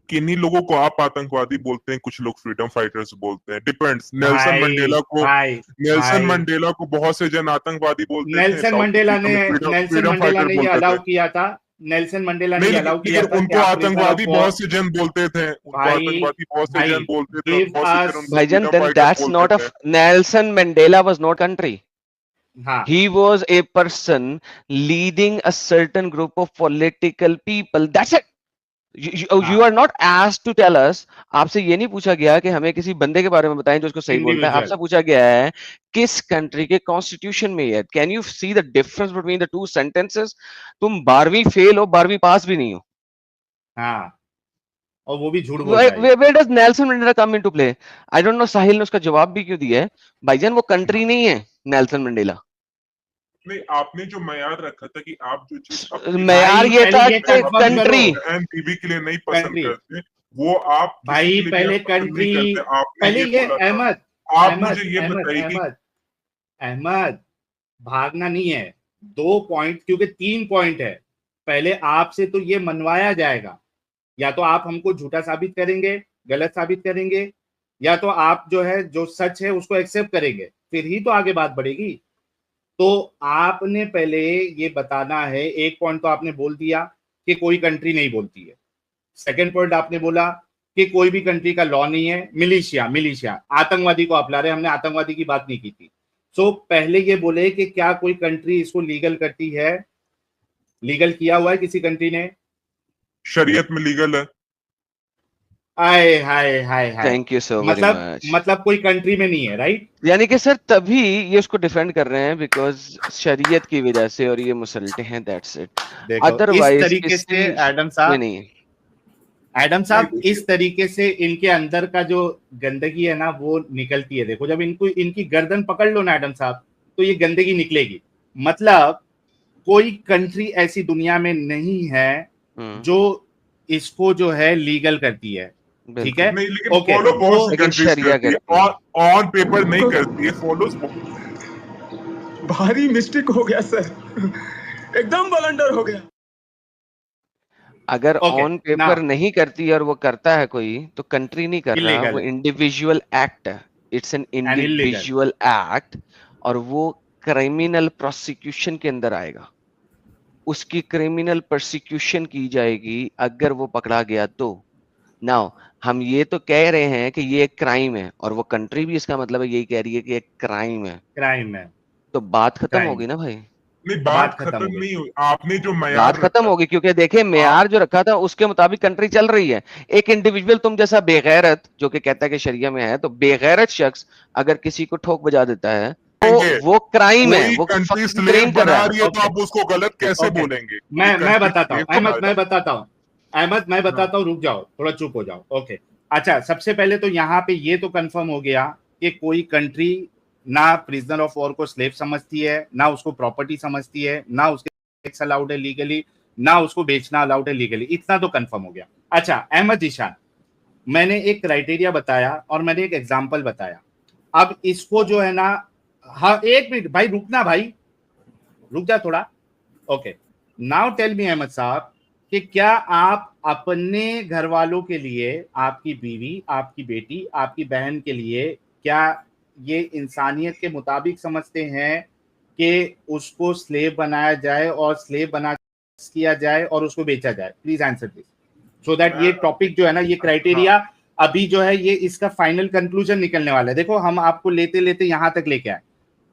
किन्हीं लोगों को आप आतंकवादी बोलते हैं, कुछ लोग फ्रीडम फाइटर्स बोलते हैं, डिपेंड्स। भाई भाई नेल्सन भाई मंडेला को बहुत से जन आतंकवादी बोलते थे, नेल्सन साउथ मंडेला अफ्रीका ने में फ्रीडम फाइटर ये बोलते अलाउ थे। किया था, नेल्सन मंडेला ने नहीं, ये लेकिन अलाउ किया था कि उनको आप प्रिजनर ऑफ आतंकवादी वॉर। बहुत से जन बोलते थे, उनको भाई आतंकवादी बहुत से भाई जन बोलते थे, और गिव बहुत से जन अस, उनको भाईजान, फ्रीडम then फाइटर that's बोलते not a थे। Nelson Mandela was not country. हाँ He was a person leading a certain group of political people. That's it. You हाँ are not asked to tell us. आपसे ये नहीं पूछा गया कि हमें किसी बंदे के बारे में बताएं जो उसको सही बोलता है। इंडिविजुअल। आपसे पूछा गया है किस कंट्री के कॉन्स्टिट्यूशन में है। Can you see the difference between the two sentences? तुम 12वीं फेल हो, 12वीं पास भी नहीं हो। हाँ और वो भी झूठ बोल रहा है। Where does Nelson Mandela come into play? I don't know साहिल ने उसका जवाब भी क्यों दिया है। भाईजान वो कंट्री नहीं है नेल्सन मंडेला। नहीं, आपने जो मयार रखा था कि आप जो चीज अपनी मयार भाई ये पहले था ये कि कंफर्म करो, कंट्री। बहन बीवी के लिए नहीं पसंद कंट्री करते, वो आप किसी भाई के लिए भी पहले आप पसंद नहीं कंट्री, करते। आपने पहले ये ये बोला था। अहमद आप अहमद मुझे ये अहमद बताइए कि अहमद अहमद भागना नहीं है, 2 पॉइंट क्योंकि 3 पॉइंट है। पहले आपसे तो ये मनवाया जाएगा, या तो आप हमको झूठा साबित करेंगे, गलत साबित करेंगे, या तो आप जो है जो सच है उसको एक्सेप्ट करेंगे, फिर ही तो आगे बात बढ़ेगी। तो आपने पहले ये बताना है, 1 पॉइंट तो आपने बोल दिया कि कोई कंट्री नहीं बोलती है। सेकंड पॉइंट आपने बोला कि कोई भी कंट्री का लॉ नहीं है, मिलिशिया मिलिशिया आतंकवादी को आप ला रहे हैं, हमने आतंकवादी की बात नहीं की थी। सो पहले ये बोले कि क्या कोई कंट्री इसको लीगल करती है, लीगल किया हुआ है किसी कंट्री ने? शरीयत में लीगल है। आए hi hi hi, thank you so very much. मतलब कोई कंट्री में नहीं है, राइट? यानी कि सर तभी ये उसको डिफेंड कर रहे हैं बिकॉज शरीयत की वजह से, और ये मुसलटे हैं, दैट्स इट। देखो इस अदरवाइज तरीके से एडम कोई साहब, नहीं है। एडम साहब नहीं, इस तरीके से इनके अंदर का जो गंदगी है ना वो निकलती है। देखो जब इनको इनकी गर्दन पकड़ लो ना एडम साहब, तो ये गंदगी निकलेगी। मतलब कोई कंट्री ऐसी दुनिया में नहीं है जो इसको जो है लीगल करती है, ठीक है? नहीं, लेकिन ओके, फॉलो बहुत सी लेकिन कंट्रीज शरिया करती है, करती है। और ऑन पेपर नहीं करती है, फॉलोज। भारी मिस्टेक हो गया सर, एकदम ब्लंडर हो गया। अगर Okay, ऑन पेपर now- नहीं करती और वो करता है कोई, तो कंट्री नहीं कर रहा, Illegal वो है। इंडिविजुअल एक्ट है। It's an illegal। Individual act, और वो क्रिमिनल प्रोसिक्यूशन के अंदर आएगा। उसकी क्रिमिनल प्रोसिक्यूशन की जाएगी अगर वो पकड़ा गया तो। नाउ हम ये तो कह रहे हैं कि ये एक क्राइम है, और वो कंट्री भी इसका मतलब है यही कह रही है कि एक क्राइम है, क्राइम है, तो बात खत्म Crime। होगी ना भाई। नहीं, बात बात खत्म खत्म हो गई। नहीं हुई। आपने जो बात मयार खत्म रखा, होगी, क्योंकि देखिए मेयार जो रखा था उसके मुताबिक कंट्री चल रही है। एक इंडिविजुअल तुम जैसा बेगैरत जो कि कहता है कि शरिया में है, तो बेगैरत शख्स अगर किसी को ठोक बजा देता है तो वो क्राइम है, कोई वो कंट्री fucking स्लेव crime कर रहा बना है। रही है, तो Okay। आप उसको गलत कैसे Okay। बोलेंगे? मैं कोई country बताता हूँ slave बना अहमद, रही मैं बताता हूँ अहमद, मैं बताता हूँ, रुक जाओ, थोड़ा चुप हो जाओ। ओके अच्छा, सबसे पहले तो यहाँ पे ये तो कंफर्म हो गया कि कोई कंट्री ना प्रिजनर ऑफ वॉर को स्लेव समझती है, ना उसको प्रॉपर्टी समझती है, ना उसके टैक्स अलाउड है लीगली, ना उसको बेचना अलाउड है लीगली। इतना तो कंफर्म हो गया। अच्छा अहमद जीशान, मैंने एक क्राइटेरिया बताया और मैंने एक एग्जाम्पल बताया। अब इसको जो है ना, हाँ एक मिनट भाई, रुकना भाई, रुक जा थोड़ा। Okay now tell me Ahmad साहब कि क्या आप अपने घर वालों के लिए, आपकी बीवी, आपकी बेटी, आपकी बहन के लिए, क्या ये इंसानियत के मुताबिक समझते हैं कि उसको स्लेव बनाया जाए और स्लेव बना किया जाए और उसको बेचा जाए? Please answer this, so that ये टॉपिक जो है ना, ये क्राइटेरिया अभी जो है ये इसका फाइनल कंक्लूजन निकलने वाला है। देखो हम आपको लेते लेते यहां तक लेके आए।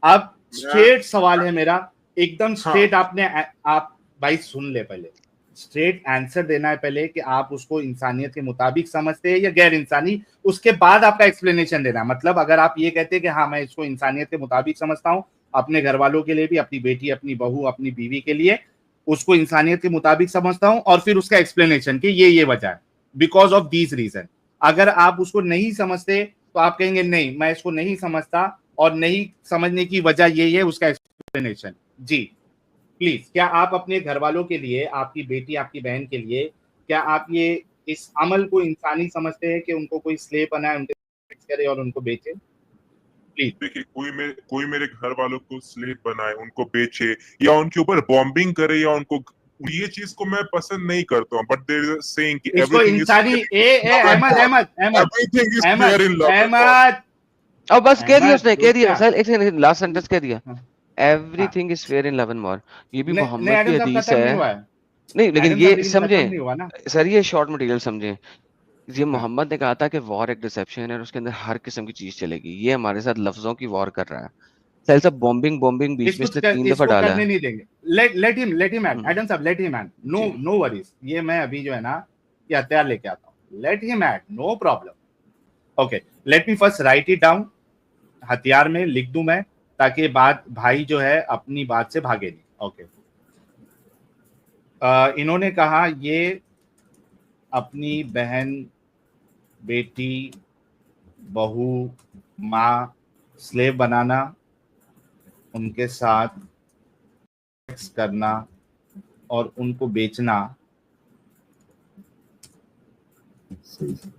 अब स्ट्रेट सवाल है मेरा, एकदम स्ट्रेट। आपने आप भाई सुन ले, पहले स्ट्रेट आंसर देना है पहले कि आप उसको इंसानियत के मुताबिक समझते हैं या गैर इंसानी, उसके बाद आपका एक्सप्लेनेशन देना है। मतलब अगर आप ये कहते हैं कि हाँ मैं इसको इंसानियत के मुताबिक समझता हूँ, अपने घर वालों के लिए भी, अपनी बेटी, अपनी बहू, अपनी बीवी के लिए उसको इंसानियत के मुताबिक समझता हूँ, और फिर उसका एक्सप्लेनेशन कि ये वजह है, बिकॉज ऑफ दीज रीजन। अगर आप उसको नहीं समझते तो आप कहेंगे नहीं मैं इसको नहीं समझता और नहीं समझने की वजह यही है, उसका एक्सप्लेनेशन। जी प्लीज, क्या आप अपने घर वालों के लिए, आपकी बेटी आपकी बहन के लिए, क्या आप ये इस अमल को इंसानी समझते हैं कि उनको कोई स्लेव बनाए, उनके सेक्स करे और उनको बेचे? प्लीज। देखिए, कोई मेरे घर वालों को स्लेव बनाए, उनको बेचे या उनके ऊपर बॉम्बिंग करे या उनको, ये चीज को मैं पसंद नहीं करता हूँ। But there is a saying कि इसको एवरीथिंग इज इंसानी Ahmad Ahmad Ahmad everything is Ahmad fair in love and war. Ahmad अब बस कह दिया अहमद, उसने, कह रुक दिया जा। सर, एक सेकंड, लास्ट सेंटेंस कह दिया, हाँ, everything is fair in love and war. ये भी नहीं मोहम्मद की एडम साहब हदीस खत्म नहीं है। हुआ है। नहीं लेकिन एडम ये साहब लेकिन समझे खत्म नहीं हुआ ना। सर, ये शॉर्ट मटेरियल समझे, ये हाँ, मोहम्मद ने कहा था कि वॉर एक डिसेप्शन है और उसके अंदर हर किस्म की चीज चलेगी। ये हमारे साथ लफ्जों की वॉर कर रहा है। सर सब बॉम्बिंग बॉम्बिंग बीच में इसने 3 दफा इसको डाला करने है। नहीं देंगे। लेट हिम एड, हम्म, एडम साहब लेट हिम एड, नो जी नो वरीज। ये मैं अभी जो है ना ये हथियार लेके आता हूँ, let him add, no problem. Okay, let me first write it down, हथियार में लिख दूं मैं, ताकि बात भाई जो है अपनी बात से भागे नहीं। ओके, इन्होंने कहा ये अपनी बहन, बेटी, बहू, माँ स्लेव बनाना, उनके साथ सेक्स करना और उनको बेचना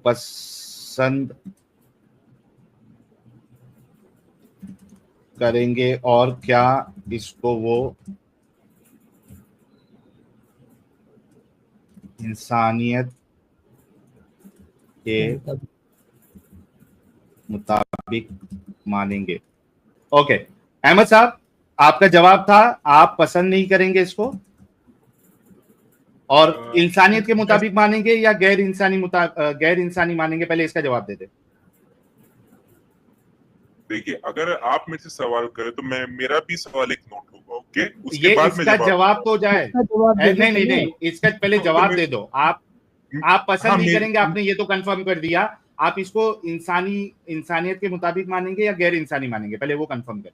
पसंद करेंगे, और क्या इसको वो इंसानियत के मुताबिक मानेंगे। ओके, अहमद साहब आपका जवाब था आप पसंद नहीं करेंगे इसको, और इंसानियत के मुताबिक मानेंगे या गैर इंसानी मानेंगे? पहले इसका जवाब दे दे। देखिए, अगर आप मेरे से सवाल करें तो मेरा भी सवाल एक नोट होगा। ओके, उसके ये बाद मैं इसका जवाब दूंगा। तो जाए। इसका जवाब दे दो नहीं नहीं पहले। नहीं, इसका पहले तो जवाब दे दो। आप पसंद हाँ, नहीं करेंगे, आपने ये तो कंफर्म कर दिया। आप इसको इंसानियत के मुताबिक मानेंगे या गैर इंसानी मानेंगे? पहले वो कंफर्म करें।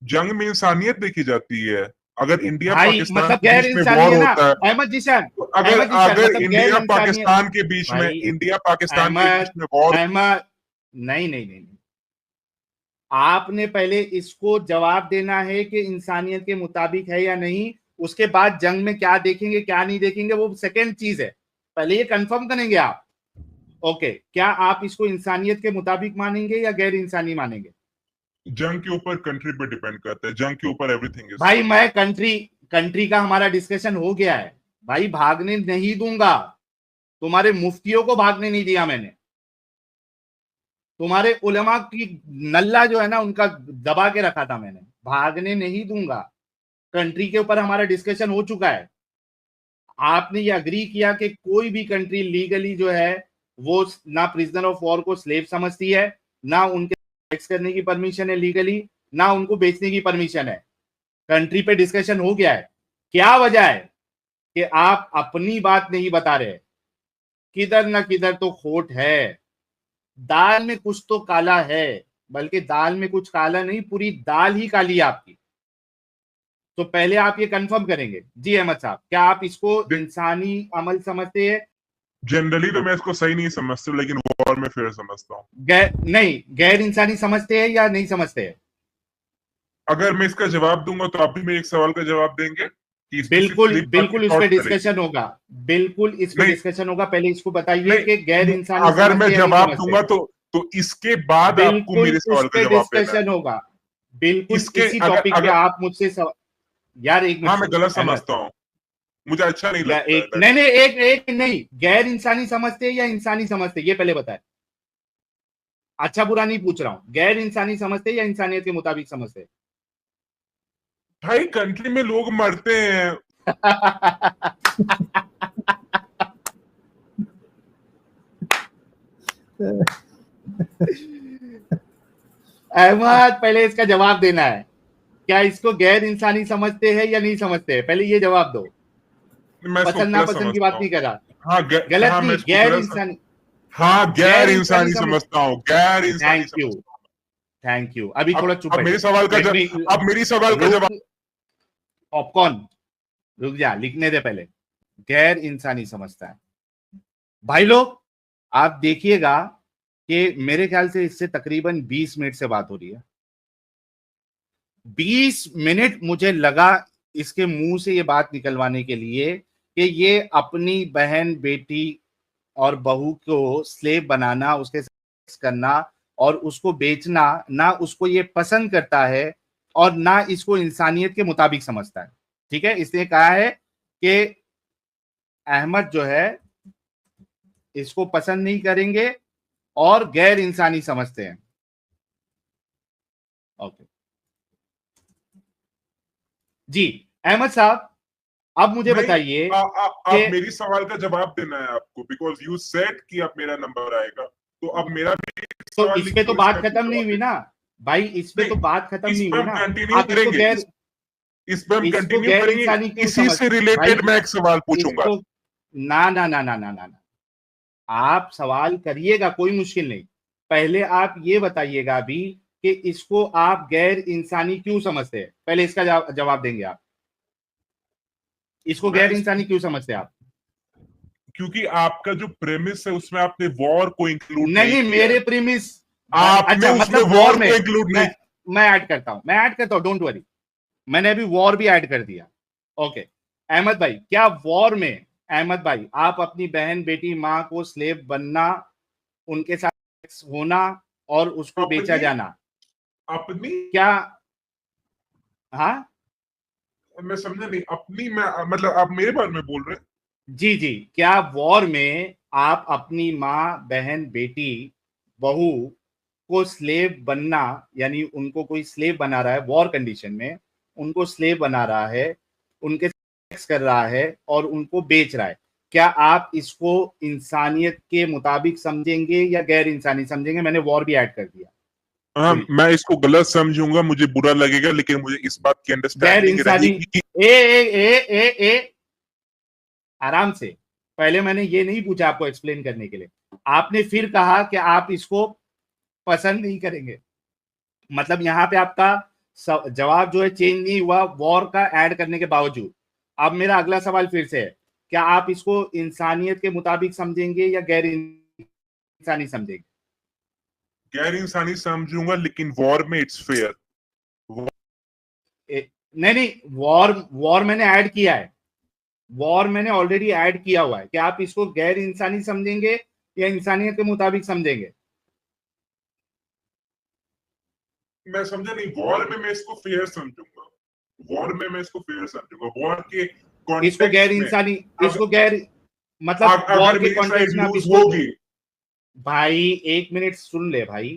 जंग में इंसानियत देखी जाती है। अगर इंडिया भाई पाकिस्तान मतलब के गैर बीच में इंसानी वॉर है ना होता है, अहमद जीशान? तो अगर अहमद जीशान अगर मतलब गैर इंडिया इंसानियत। पाकिस्तान के बीच में भाई वॉर, अहमद, नहीं नहीं नहीं, आपने पहले इसको जवाब देना है कि इंसानियत के मुताबिक है या नहीं। उसके बाद जंग में क्या देखेंगे क्या नहीं देखेंगे वो सेकंड चीज है, पहले ये कंफर्म करेंगे आप। ओके, क्या आप इसको इंसानियत के मुताबिक मानेंगे या गैर इंसानी मानेंगे? जंग के ऊपर कंट्री पे डिपेंड करता है। जंग के ऊपर एवरीथिंग इज भाई मैं कंट्री का हमारा डिस्कशन हो गया है भाई, भागने नहीं दूंगा। तुम्हारे मुफ्तियों को भागने नहीं दिया मैंने, तुम्हारे उलमा की नल्ला जो है ना उनका दबा के रखा था मैंने, भागने नहीं दूंगा। कंट्री के ऊपर हमारा डिस्कशन हो चुका है। आपने ये अग्री किया कि कोई भी कंट्री लीगली जो है वो ना प्रिजनर ऑफ वॉर को स्लेव समझती है, ना उनके सेक्स करने की परमिशन है लीगली, ना उनको बेचने की परमिशन है। कंट्री पे डिस्कशन हो गया है। क्या वजह है कि आप अपनी बात नहीं बता रहे? किधर ना किधर तो खोट है, दाल में कुछ तो काला है, बल्कि दाल में कुछ काला नहीं, पूरी दाल ही काली है आपकी। तो पहले आप ये कंफर्म करेंगे जी अहमद साहब, क्या आप इसको इंसानी अमल समझते हैं? जनरली तो मैं इसको सही नहीं समझता, लेकिन वॉर में फेयर समझता हूँ। नहीं, गैर इंसानी समझते हैं या नहीं समझते हैं? अगर मैं इसका जवाब दूंगा तो आप भी मेरे एक सवाल का जवाब देंगे कि इसमें सिर्फ बिल्कुल स्लीप बिल्कुल, इस थॉट पे चलेगी? डिस्कशन होगा, बिल्कुल इस पे नहीं डिस्कशन होगा। पहले इसको बताइए नहीं, कि गैर इंसानी अगर मैं समझते हैं नहीं जवाब समझते? दूंगा तो इसके बाद आपको बिल्कुल मेरे उस सवाल का पे जवाब देना है। डिस्कशन होगा, बिल्कुल इसके इसी अगर टॉपिक पे अगर आप मुझसे यार एक मिनट हाँ, मैं सुनो गलत अहमद। समझता हूँ, मुझे अच्छा नहीं लगता है एक नहीं नहीं, एक नहीं, गैर इंसानी समझते हैं या इंसानी समझते हैं ये पहले बताए। अच्छा बुरा नहीं पूछ रहा हूं, गैर इंसानी समझते हैं या इंसानियत के मुताबिक समझते हैं? भाई, कंट्री में लोग मरते हैं। अहमद पहले इसका जवाब देना है, क्या इसको गैर इंसानी समझते हैं या नहीं समझते हैं? पहले ये जवाब दो। मैं इसको पसंद गलत नापसंद की समझता बात हूँ। नहीं कर रहा, हाँ, गलत हाँ, मैं नहीं, इसको गैर गलत इंसानी। हाँ, गैर इंसानी समझ, समझता हूँ, गैर इंसानी थैंक यू, समझता हूँ। Thank you. अभी थोड़ा चुप अब मेरे बैठो, सवाल का लेट मी, अब मेरी सवाल का जवाब। पॉपकॉर्न रुक जा, लिखने दे पहले। गैर इंसानी समझता है भाई लोग, आप देखिएगा कि मेरे ख्याल से इससे तकरीबन 20 मिनट से बात हो रही है। 20 मिनट मुझे लगा इसके मुंह से ये बात निकलवाने के लिए कि ये अपनी बहन, बेटी और बहू को स्लेव बनाना, उसके सेक्स करना और उसको बेचना, ना उसको ये पसंद करता है और ना इसको इंसानियत के मुताबिक समझता है। ठीक है, इसने कहा है कि अहमद जो है इसको पसंद नहीं करेंगे और गैर इंसानी समझते हैं। ओके जी, अहमद साहब, अब मुझे नहीं, बताइए आप कि मेरी सवाल का जवाब देना है आपको, बिकॉज यू सेड कि अब मेरा नंबर आएगा, तो अब मेरा भी तो सवाल इस पे तो लिखो, बात इसका भी खत्म नहीं जवाब हुई दो। ना भाई, इस पे नहीं, तो बात खत्म इस नहीं पे हुई हम ना। कंटिन्यू आप इसको करेंगे, गैर इस पे हम इसको कंटिन्यू गैर करेंगे। इंसानी क्यों इसी समझ से भाई, रिलेटेड मैं एक सवाल पूछूंगा। इसको ना ना ना ना ना ना ना आप सवाल करिएगा, कोई मुश्किल नहीं। पहले आप ये बताइएगा अभी कि इसको आप गैर इंसानी क्यों समझते हैं, पहले इसका जवाब देंगे आप। इसको मैं गैर इस, इंसानी क्यों समझते हैं आप? क्योंकि आपका जो प्रेमिस है उसमें आपने वॉर को इंक्लूड नहीं नहीं, किया है। मेरे प्रीमिस आपने अच्छा, उसमें मतलब वॉर वॉर में को इंक्लूड नहीं मैं ऐड करता हूं, डोंट वरी। मैंने अभी वॉर भी ऐड कर दिया। ओके अहमद भाई, क्या वॉर में, अहमद भाई, आप अपनी बहन, बेटी, माँ को स्लेव बनना, उनके साथ सेक्स होना और उसको बेचा अपनी जाना, अपनी क्या? हाँ मैं समझा नहीं, अपनी मैं मतलब आप मेरे बारे में बोल रहे हैं? जी जी, क्या वॉर में आप अपनी माँ, बहन, बेटी, बहू को स्लेव बनना, यानी उनको कोई स्लेव बना रहा है वॉर कंडीशन में, उनको स्लेव बना रहा है, उनके सेक्स कर रहा है और उनको बेच रहा है, क्या आप इसको इंसानियत के मुताबिक समझेंगे या गैर इंसानी समझेंगे? मैंने वॉर भी ऐड कर दिया। हाँ, बोलिए। मैं इसको गलत समझूंगा, मुझे बुरा लगेगा, लेकिन मुझे इस बात की गैर अंडरस्टैंडिंग इंसानी, रहेगी कि ए आराम से। पहले मैंने ये नहीं पूछा आपको एक्सप्लेन करने के लिए, आपने फिर कहा कि आप इसको पसंद नहीं करेंगे। मतलब यहाँ पे आपका जवाब जो है चेंज नहीं हुआ वॉर का ऐड करने के बावजूद। अब मेरा अगला सवाल फिर से है, क्या आप इसको इंसानियत के मुताबिक समझेंगे या गैर इंसानी समझेंगे? गैर इंसानी समझूंगा, लेकिन वॉर में इट्स फेयर। नहीं नहीं, वॉर मैंने ऐड किया है, वॉर मैंने ऑलरेडी ऐड किया हुआ है। क्या आप इसको गैर इंसानी समझेंगे या इंसानियत के मुताबिक समझेंगे? मैं समझा नहीं, वॉर में मैं इसको फेयर समझूंगा, वॉर में मैं इसको फेयर समझूंगा, वॉर के इसको गैर कॉन्टेक्स्ट में। इंसानी, अग, इसको गैर, मतलब वॉर अगर के मेरी साइड कॉन्टेक्स्ट में आप लूज इसको, होगी, भाई एक मिनट सुन ले भाई।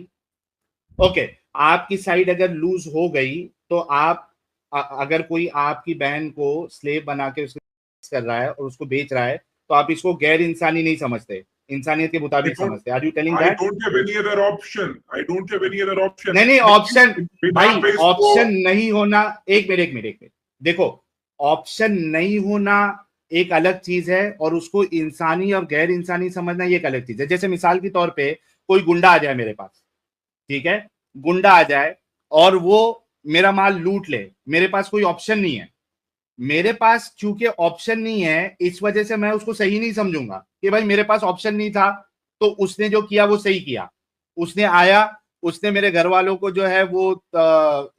ओके, आपकी साइड अगर लूज हो गई तो आप अगर कोई आपकी बहन को स्लेव बना के उसको कर रहा है और उसको बेच रहा है, तो आप इसको गैर इंसानी नहीं समझते, इंसानियत के मुताबिक समझते। Are you telling I that? Don't have any other option, I don't have any other option. नहीं नहीं, ऑप्शन, बिना भाई पे इसको ऑप्शन नहीं होना, एक मिनट देखो, ऑप्शन नहीं होना एक अलग चीज है और उसको इंसानी और गैर इंसानी समझना ये एक अलग चीज है। जैसे मिसाल के तौर पे कोई गुंडा आ जाए मेरे पास, ठीक है, गुंडा आ जाए और वो मेरा माल लूट ले, मेरे पास कोई ऑप्शन नहीं है, मेरे पास चूंकि ऑप्शन नहीं है इस वजह से मैं उसको सही नहीं समझूंगा कि भाई मेरे पास ऑप्शन नहीं था तो उसने जो किया वो सही किया। उसने आया, उसने मेरे घर वालों को जो है वो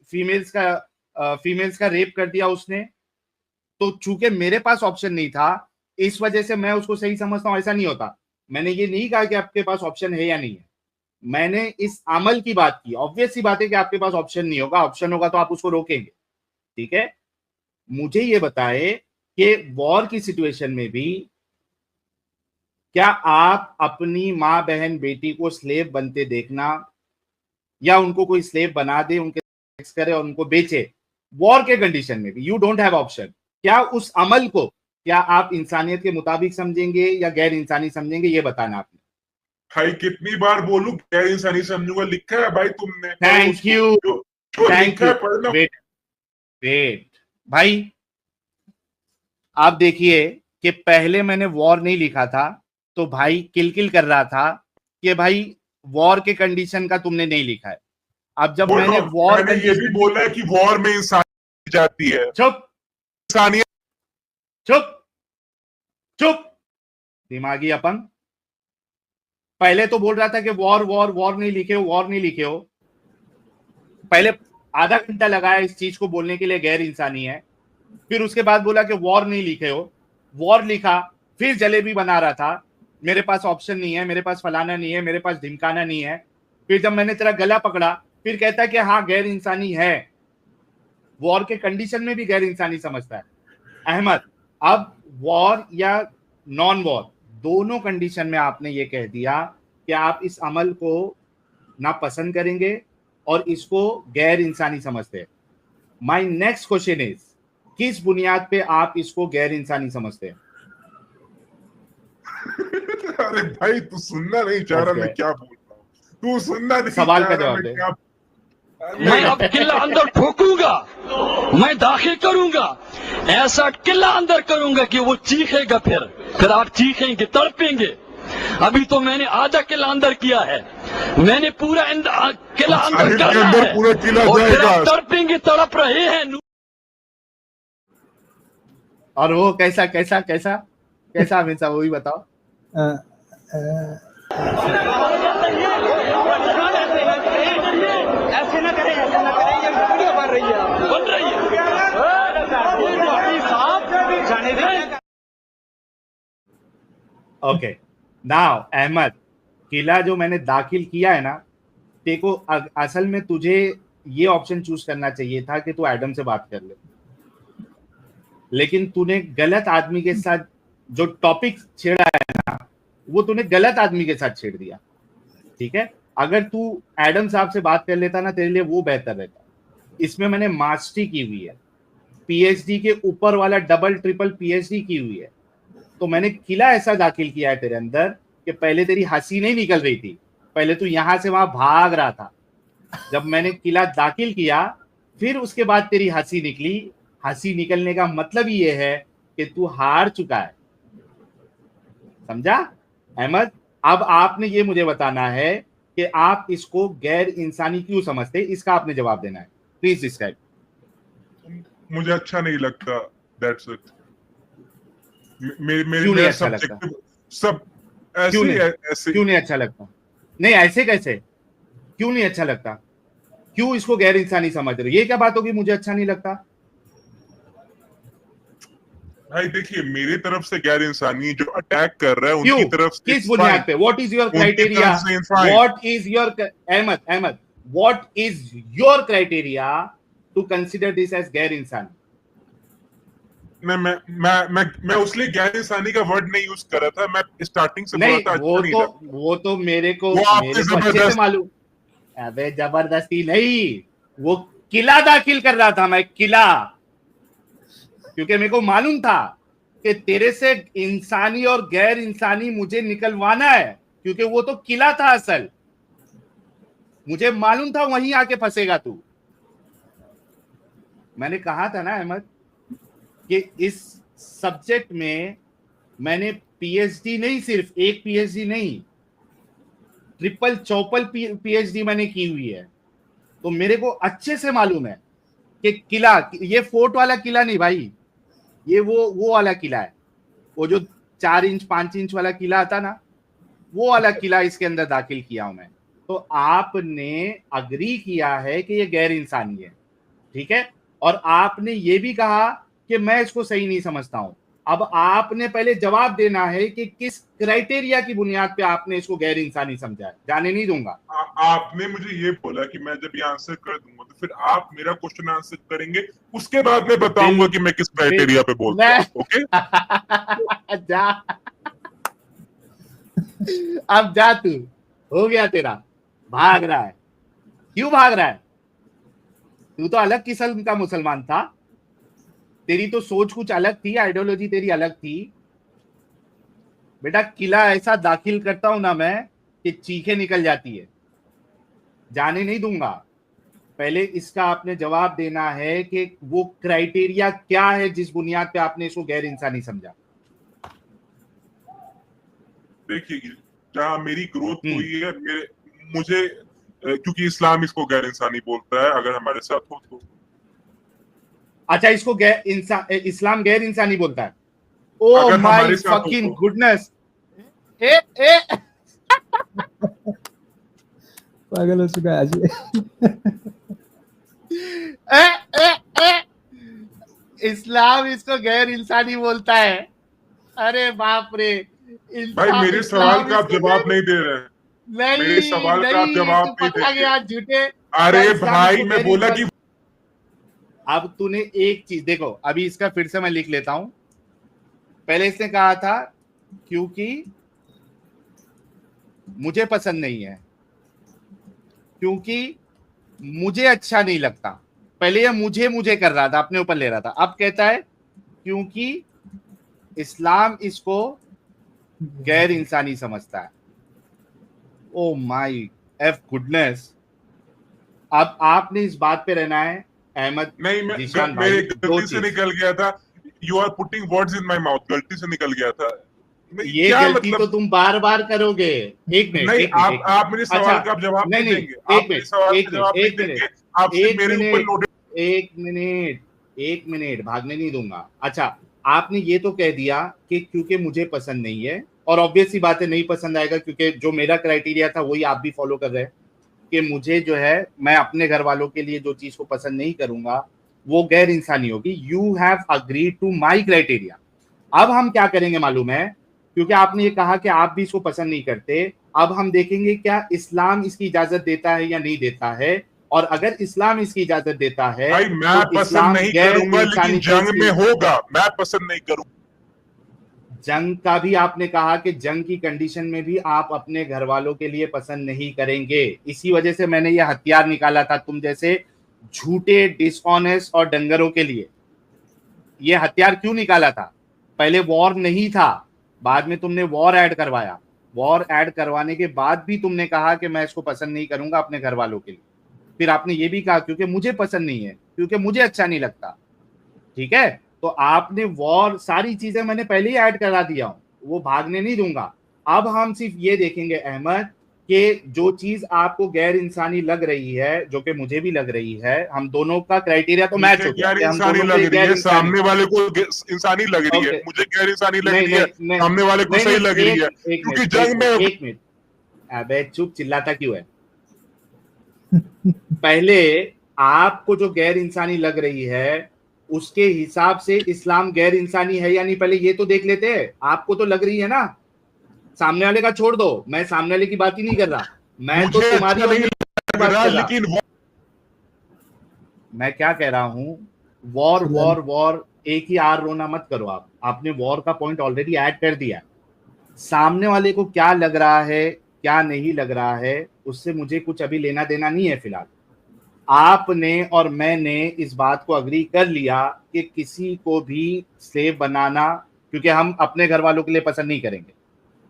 फीमेल्स का रेप कर दिया उसने, तो चूंकि मेरे पास ऑप्शन नहीं था इस वजह से मैं उसको सही समझता हूं, ऐसा नहीं होता। मैंने ये नहीं कहा कि आपके पास ऑप्शन है या नहीं है, मैंने इस अमल की बात की। ऑब्वियस सी बात है कि आपके पास ऑप्शन नहीं होगा, ऑप्शन होगा तो आप उसको रोकेंगे, ठीक है। मुझे ये बताए कि वॉर की सिचुएशन में भी क्या आप अपनी माँ, बहन, बेटी को स्लेव बनते देखना या उनको कोई स्लेव बना दे, उनके सेक्स करे और उनको बेचे, वॉर के कंडीशन में भी यू डोंट हैव ऑप्शन, क्या उस अमल को क्या आप इंसानियत के मुताबिक समझेंगे या गैर इंसानी समझेंगे, ये बताना आपने। भाई कितनी बार बोलूं, गैर इंसानी समझूंगा, लिखा है भाई तुमने, पढ़ो थैंक उसको, यू, जो थैंक लिखा यू। है पढ़ना। वेट वेट भाई, आप देखिए कि पहले मैंने वॉर नहीं लिखा था तो भाई किल कर रहा था कि भाई वॉर के कंडीशन का तुमने नहीं लिखा है। अब जब मैंने बोलो, वॉर मैंने ये भी कंडीशन, बोला है कि वॉर में इंसानियत जाती है, चुप इंसानियत। चुप चुप, दिमागी अपंग। पहले तो बोल रहा था कि वॉर वॉर वॉर नहीं लिखे हो, वॉर नहीं लिखे हो, पहले आधा घंटा लगाया इस चीज को बोलने के लिए गैर इंसानी है, फिर उसके बाद बोला कि वॉर नहीं लिखे हो, वॉर लिखा, फिर जलेबी बना रहा था, मेरे पास ऑप्शन नहीं है, मेरे पास फलाना नहीं है, मेरे पास ढिमकाना नहीं है। फिर जब मैंने तेरा गला पकड़ा, फिर कहता है कि हाँ गैर इंसानी है, वॉर के कंडीशन में भी गैर इंसानी समझता है। अहमद, अब वॉर या नॉन वॉर दोनों कंडीशन में आपने ये कह दिया कि आप इस अमल को ना पसंद करेंगे और इसको गैर इंसानी समझते हैं। माई नेक्स्ट क्वेश्चन इज, किस बुनियाद पे आप इसको गैर इंसानी समझते हैं? अरे भाई तू सुनना नहीं चाह रहा मैं क्या बोल रहा हूँ, तू सुनना नहीं सवाल चाह का रहा जवाब मैं दे। क्या। मैं अब किला अंदर ठोकूंगा, मैं दाखिल करूंगा, ऐसा किला अंदर करूंगा कि वो चीखेगा, फिर आप चीखेंगे, तड़पेंगे। अभी तो मैंने आधा किला अंदर किया है, मैंने पूरा किला अंदर साहिल के करना अंदर है, पूरा किला और फिर जाएगा। आप तड़पेंगे, तड़प रहे हैं। और वो कैसा कैसा कैसा कैसा हमेशा वो भी बताओ। अ, अ, ऐसे ना करें, ऐसे ना करें, ये वीडियो बन रही है, बन रही है। ओके, नाउ अहमद, किला जो मैंने दाखिल किया है ना, देखो असल में तुझे ये ऑप्शन चूज करना चाहिए था कि तू एडम से बात कर ले, लेकिन तूने गलत आदमी के साथ जो टॉपिक छेड़ा है ना, वो तूने गलत आदमी के साथ छेड़ दिया। ठीक है, अगर तू एडम साहब से बात कर लेता ना, तेरे लिए वो बेहतर रहता। इसमें मैंने मास्टरी की हुई है, पीएचडी के ऊपर वाला डबल ट्रिपल पीएचडी की हुई है। तो मैंने किला ऐसा दाखिल किया है तेरे अंदर कि पहले तेरी हंसी नहीं निकल रही थी, पहले तू यहां से वहां भाग रहा था। जब मैंने किला दाखिल किया, फिर उसके बाद तेरी हंसी निकली। हंसी निकलने का मतलब ये है कि तू हार चुका है, समझा अहमद? अब आपने ये मुझे बताना है कि आप इसको गैर इंसानी क्यों समझते, इसका आपने जवाब देना है। Please describe. मुझे अच्छा नहीं लगता, दैट्स इट। मेरे क्यों नहीं मेरा अच्छा लगता? सब्जेक्टिव सब ऐसे क्यों नहीं? ऐसे क्यों नहीं अच्छा लगता? नहीं, ऐसे कैसे? क्यों नहीं अच्छा लगता? क्यों इसको गैर इंसानी समझ रहे हो? ये क्या बात होगी मुझे अच्छा नहीं लगता? भाई देखिए, मेरी तरफ से गैर इंसानी जो अटैक कर रहा है क्यों? उनकी तरफ से किस बुनियाद पे? व्हाट इज योर उनकी क्राइटेरिया? तरफ से fine। What is your Ahmad what is your criteria to consider this as गैर इंसानी? मैं उसलिए गैर इंसानी का वर्ड नहीं यूज कर रहा था, मैं स्टार्टिंग से बोला नहीं, था अच्छा नहीं लगा। वो तो मेरे को वो आपकी अच्छे से जबरदस्त मालूम। अबे जबरदस्ती नहीं, वो किला दाखिल कर रहा था मैं, किला, क्योंकि मेरे को मालूम था कि तेरे से इंसानी और गैर इंसानी मुझे निकलवाना है, क्योंकि वो तो किला था असल। मुझे मालूम था वहीं आके फंसेगा तू। मैंने कहा था ना अहमद कि इस सब्जेक्ट में मैंने पीएचडी नहीं, सिर्फ एक पीएचडी नहीं, ट्रिपल चौपल पीएचडी मैंने की हुई है। तो मेरे को अच्छे से मालूम है कि किला, ये फोर्ट वाला किला नहीं भाई, ये वो वाला किला है, वो जो 4 इंच 5 इंच वाला किला आता ना, वो वाला किला इसके अंदर दाखिल किया हूं मैं। तो आपने अग्री किया है कि ये गैर इंसानी है, ठीक है, और आपने ये भी कहा कि मैं इसको सही नहीं समझता हूं। अब आपने पहले जवाब देना है कि किस क्राइटेरिया की बुनियाद पे आपने इसको गैर इंसानी समझा है। जाने नहीं दूंगा। आपने मुझे ये बोला कि मैं जब ये आंसर कर दूंगा तो फिर आप मेरा क्वेश्चन आंसर करेंगे, उसके बाद मैं बताऊंगा कि मैं किस क्राइटेरिया पे बोलता हूँ। ओके जा, अब जा, तू हो गया तेरा, भाग रहा है। क्यों भाग रहा है? तू तो अलग किस्म का मुसलमान था, तेरी तो सोच कुछ अलग थी, आइडियोलॉजी तेरी अलग थी। बेटा किला ऐसा दाखिल करता हूं ना मैं कि चीखें निकल जाती है। जाने नहीं दूंगा। पहले इसका आपने जवाब देना है कि वो क्राइटेरिया क्या है जिस बुनियाद पे आपने इसको गैर इंसानी समझा। देखिए, जहाँ मेरी ग्रोथ हुई है, मुझे क्योंकि इस्लाम इसको गैर इंसानी बोलता है अगर हमारे साथ हो तो। अच्छा, इसको इस्लाम गैर इंसानी बोलता है? ओ अगर माय हमारे साथ हो फकिंग तो। गुडनेस। ए पागल हो चुका है आज ये। ए, ए, ए, इस्लाम इसको गैर इंसानी बोलता है। अरे बाप रे, भाई मेरे सवाल का आप जवाब नहीं दे रहे हैं। नहीं मेरे सवाल का आप नहीं, जवाब तू नहीं पकड़ा देंगे। गया झूठे। अरे क्या इस्लाम भाई इसको मैं गैर बोला इंसानी- कि अब तूने एक चीज देखो, अभी इसका फिर से मैं लिख लेता हूं। पहले इसने कहा था क्योंकि मुझे पसंद नहीं है, क्योंकि मुझे अच्छा नहीं लगता। पहले ये मुझे कर रहा था, अपने ऊपर ले रहा था। अब कहता है क्योंकि इस्लाम इसको गैर इंसानी समझता है। ओ माई एफ गुडनेस। अब आपने इस बात पे रहना है अहमद नहीं जीशान मेरे भाई, दो गलती से चीज। निकल गया था। You are putting words in my mouth, गलती से निकल गया था। ये क्या गलती मतलब? तो तुम बार बार करोगे। एक मिनट, नहीं, एक मिनट, एक आप मिनट। मेरे अच्छा, सवाल का आप जवाब नहीं नहीं, देंगे। एक आप मेरे मिनट, सवाल एक का जवाब मिनट, नहीं एक मिनट, देंगे। आप सिर्फ एक मेरे ऊपर मिनट, लोडेड। एक मिनट, भागने नहीं दूंगा। अच्छा, आपने ये तो कह दिया कि क्योंकि मुझे पसंद नहीं है, और ऑब्वियस सी बात है नहीं पसंद आएगा, क्योंकि जो मेरा क्राइटेरिया था वही आप भी फॉलो कर रहे हैं कि मुझे जो है, मैं अपने घर वालों के लिए जो चीज को पसंद नहीं करूंगा वो गैर इंसानी होगी। You have agreed to my criteria. अब हम क्या करेंगे मालूम है, क्योंकि आपने ये कहा कि आप भी इसको पसंद नहीं करते, अब हम देखेंगे क्या इस्लाम इसकी इजाजत देता है या नहीं देता है। और अगर इस्लाम इसकी इजाजत देता है भाई मैं तो पसंद इस्लाम नहीं गैर करूंगा, लेकिन इंसानी जंग चीज में की- होगा। मैं पसंद नहीं करूंगा। जंग का भी आपने कहा कि जंग की कंडीशन में भी आप अपने घर वालों के लिए पसंद नहीं करेंगे। इसी वजह से मैंने ये हथियार निकाला था तुम जैसे झूठे, डिसऑनेस्ट और डंगरों के लिए। ये हथियार क्यों निकाला था? पहले वॉर नहीं था, बाद में तुमने वॉर ऐड करवाया। वॉर ऐड करवाने के बाद भी तुमने कहा कि मैं इसको पसंद नहीं करूंगा अपने घर वालों के लिए। फिर आपने ये भी कहा क्योंकि मुझे पसंद नहीं है, क्योंकि मुझे अच्छा नहीं लगता। ठीक है, तो आपने वॉर, सारी चीजें मैंने पहले ही ऐड करा दिया हूं, वो भागने नहीं दूंगा। अब हम सिर्फ ये देखेंगे अहमद कि जो चीज आपको गैर इंसानी लग रही है, जो कि मुझे भी लग रही है, हम दोनों का क्राइटेरिया तो मैच मुझे हो गया गैर कि हम इंसानी दोनों लग को रही गैर है, इंसानी। सामने वाले को इंसानी लग रही है। ओके, मुझे गैर इंसानी लग नहीं रही है, नहीं नहीं सामने वाले को नहीं सही नहीं, लग रही है। एक क्योंकि मिनट, जंग में एक मिनट, अबे चुप, चिल्लाता क्यों है? पहले आपको जो गैर इंसानी लग रही है उसके हिसाब से इस्लाम गैर इंसानी है या नहीं, पहले ये तो देख लेते हैं। आपको तो लग रही है ना, सामने वाले का छोड़ दो, मैं सामने वाले की बात ही नहीं कर रहा, मैं तो मुझे तुम्हारी अच्छा और नहीं मेरी लग बात रहा, कर रहा। लेकिन मैं क्या कह रहा हूं, वॉर वॉर वॉर, एक ही आर रोना मत करो। आप आपने वॉर का पॉइंट ऑलरेडी ऐड कर दिया। सामने वाले को क्या लग रहा है, क्या नहीं लग रहा है, उससे मुझे कुछ अभी लेना देना नहीं है फिलहाल। आपने और मैंने इस बात को अग्री कर लिया कि किसी को भी स्लेव बनाना, क्योंकि हम अपने घर वालों के लिए पसंद नहीं करेंगे,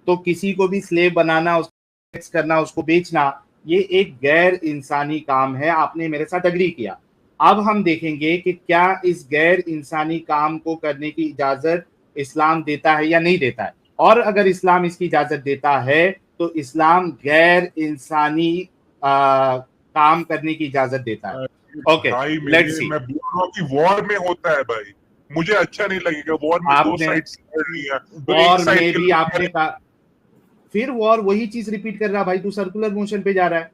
तो किसी को भी स्लेव बनाना, उसको सेक्स करना, उसको बेचना, ये एक गैर इंसानी काम है। आपने मेरे साथ अग्री किया। अब हम देखेंगे कि क्या इस गैर इंसानी काम को करने की इजाजत इस्लाम देता है या नहीं देता है। और अगर इस्लाम इसकी इजाजत देता है तो इस्लाम गैर इंसानी काम करने की इजाजत देता है। ओके, भाई लेट्स सी। मैं बोल रहा हूँ कि वॉर में होता है भाई, मुझे अच्छा नहीं लगेगा। वॉर में दो आपने साइड लड़ रही है, तो वॉर एक साइड में के भी लोग आपने कहा, फिर वॉर वही चीज रिपीट कर रहा भाई, तू सर्कुलर मोशन पे जा रहा है।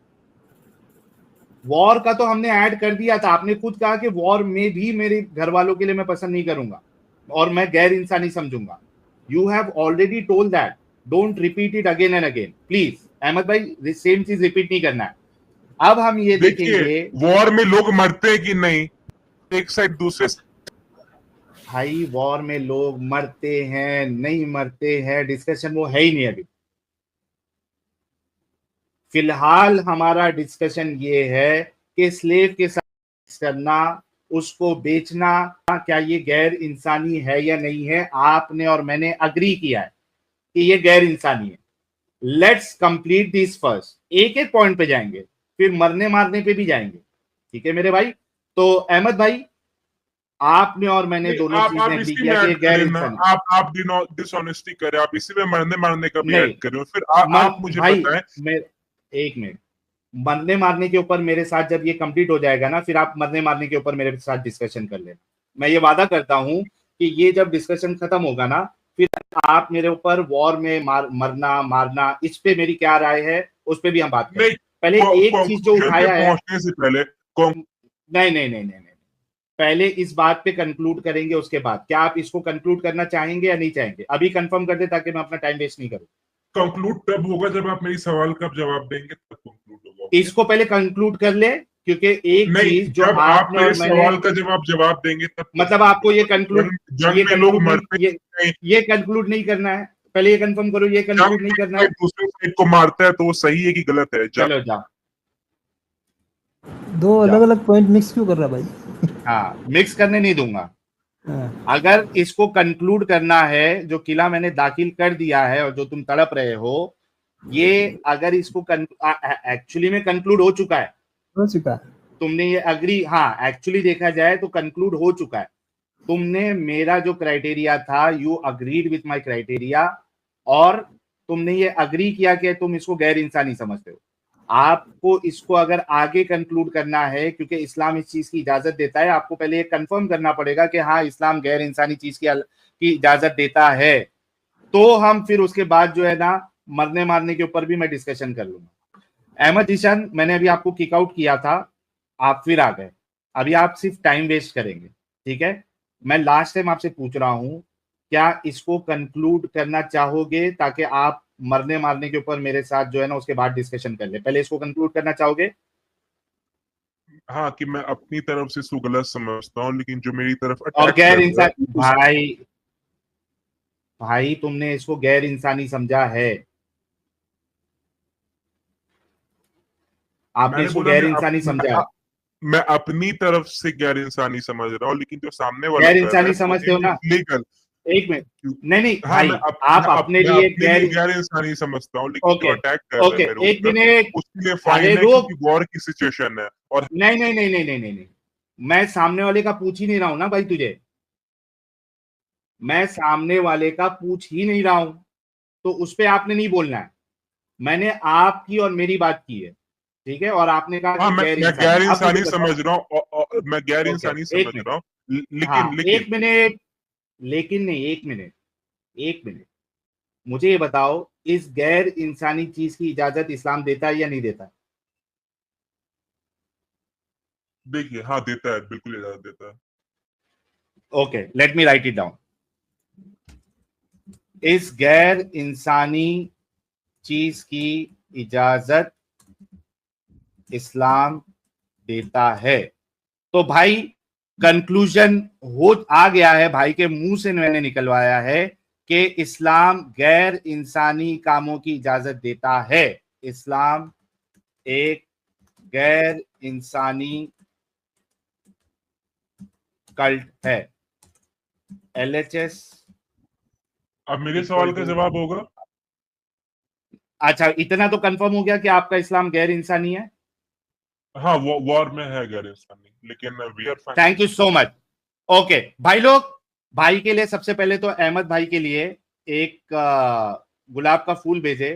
वॉर का तो हमने ऐड कर दिया था, आपने खुद कहा कि वॉर में भी मेरे घर वालों के लिए मैं पसंद नहीं करूंगा और मैं गैर इंसानी समझूंगा। You have already told that, don't repeat it again and again please. Ahmad भाई, सेम चीज रिपीट नहीं करना है। अब हम ये देखिए, देखेंगे वॉर में लोग मरते हैं कि नहीं, एक साइड दूसरे भाई, वॉर में लोग मरते हैं नहीं मरते हैं, डिस्कशन वो है ही नहीं अभी। फिलहाल हमारा डिस्कशन ये है कि स्लेव के साथ करना, उसको बेचना, क्या ये गैर इंसानी है या नहीं है। आपने और मैंने अग्री किया है कि ये गैर इंसानी है। Let's complete this first. एक एक पॉइंट पे जाएंगे, फिर मरने मारने पे भी जाएंगे। ठीक है मेरे भाई? तो अहमद भाई, आपने और मैंने दोनों आप चीजें अग्री इसी में किया कि ये ऐड गैर करें ना। इंसानी। आप डिसऑनेस्टी करें, आप इसी में मरने मारने का भी नहीं, ऐड करें। फिर आप मुझे भाई बताएं। एक मिनट, मरने मारने के ऊपर मेरे साथ जब ये कंप्लीट हो जाएगा ना, फिर आप मरने मारने के ऊपर मेरे साथ डिस्कशन कर लेना। मैं ये वादा करता हूं कि ये जब डिस्कशन खत्म होगा ना, फिर आप मेरे ऊपर वॉर में मरना मारना, इस पे मेरी क्या राय है उस पे भी हम बात करें। पहले एक चीज जो उठाया है, पहुंचने से पहले नहीं नहीं नहीं नहीं नहीं, पहले इस बात पे कंक्लूड करेंगे, उसके बाद क्या आप इसको कंक्लूड करना चाहेंगे या नहीं चाहेंगे? अभी कंफर्म कर दे ताकि मैं अपना टाइम वेस्ट नहीं करूं। कंक्लूड तब होगा जब आप मेरी सवाल का जवाब देंगे, तब कंक्लूड होगा। इसको पहले कंक्लूड कर ले, क्योंकि एक नहीं, चीज जो जब आप आपने मेरे और मैंने, सवाल का जवाब देंगे तब मतलब आपको ये कंक्लूड, जंग ये में लोग कंक्लूड मरते नहीं, हैं। ये कंक्लूड नहीं करना है, पहले ये कंफर्म करो, ये जंग कंक्लूड नहीं में करना कोई है। दूसरे साइड को मारता है तो वो सही है कि गलत है? चलो जाओ। दो अलग जाओ। अलग पॉइंट मिक्स क्यों कर रहा भाई? हाँ, मिक्स करने नहीं दूंगा। हाँ, अगर इसको कंक्लूड करना है, जो किला मैंने दाखिल कर दिया है और जो तुम तड़प रहे हो, ये अगर इसको एक्चुअली में कंक्लूड हो चुका है, हो चुका है। तुमने ये अग्री, हाँ एक्चुअली देखा जाए तो कंक्लूड हो चुका है। तुमने मेरा जो क्राइटेरिया था, you agreed with my criteria, और तुमने ये अग्री किया कि तुम इसको गैर इंसानी समझते हो। आपको इसको अगर आगे कंक्लूड करना है, क्योंकि इस्लाम इस चीज की इजाजत देता है, आपको पहले ये कंफर्म करना पड़ेगा कि हाँ इस्लाम गैर इंसानी चीज की इजाजत देता है, तो हम फिर उसके बाद जो है ना, मरने मारने के ऊपर भी मैं डिस्कशन कर लूंगा। अहमद जीशान, मैंने अभी आपको किक आउट किया था, आप फिर आ गए, अभी आप सिर्फ टाइम वेस्ट करेंगे, ठीक है? मैं लास्ट टाइम आपसे पूछ रहा हूं, क्या इसको कंक्लूड करना चाहोगे ताकि आप मरने मारने के ऊपर मेरे साथ जो है ना उसके बाद डिस्कशन कर ले? पहले इसको कंक्लूड करना चाहोगे? हाँ, कि मैं अपनी तरफ से इसको गलत समझता हूँ, लेकिन जो मेरी तरफ और अटैक गैर कर रहा इंसान, है भाई तुमने इसको गैर इंसानी समझा है, आपने मैंने इसको बोला गैर इंसानी समझा है। मैं अपनी तरफ से गैर इंसानी समझ रहा हूँ, लेकिन जो सामने वाला गैर कर रहा है इंसानी वो समझते हो ना? इलीगल। एक मिनट, नहीं नहीं हाँ, भाई, आप अपने लिए गैर, गैर इंसानी समझता हूँ, लेकिन जो ओके अटैक कर रहा ओके, है मेरे एक ऊपर मिनट, उसके लिए अरे फाइन है, रुक, क्योंकि वॉर की सिचुएशन है। और नहीं नहीं नहीं नहीं नहीं नहीं नहीं, मैं सामने वाले का पूछ ही नहीं रहा हूं ना भाई तुझे, मैं सामने वाले का पूछ ही नहीं रहा हूं, तो उस पे आपने नहीं बोलना है। मैंने आपकी और मेरी बात की है, ठीक है? और आपने कहा हाँ, कि गैर मैं इंसानी। गैर अब मुझे इंसानी बताओ, समझ रहा हूँ, मैं गैर ओके इंसानी एक समझ मिनट, रहा हूँ, हाँ लेकिन एक मिनट, लेकिन नहीं, एक मिनट, एक मिनट, मुझे ये बताओ, इस गैर इंसानी चीज की इजाजत इस्लाम देता है या नहीं देता है? देखिए, हाँ देता है, बिल्कुल इजाजत देता है। Okay, let me right it down. इस गैर इंसानी चीज की इजाजत इस्लाम देता है। तो भाई कंक्लूजन हो आ गया है, भाई के मुंह से मैंने निकलवाया है कि इस्लाम गैर इंसानी कामों की इजाजत देता है। इस्लाम एक गैर इंसानी कल्ट है। LHS अब मेरे सवाल का जवाब होगा। अच्छा, इतना तो कंफर्म हो गया कि आपका इस्लाम गैर इंसानी है। हाँ, वॉर में है गैर इंसानी, लेकिन we are fine. Thank you so much. Okay भाई लोग, भाई के लिए सबसे पहले तो अहमद भाई के लिए एक गुलाब का फूल भेजे।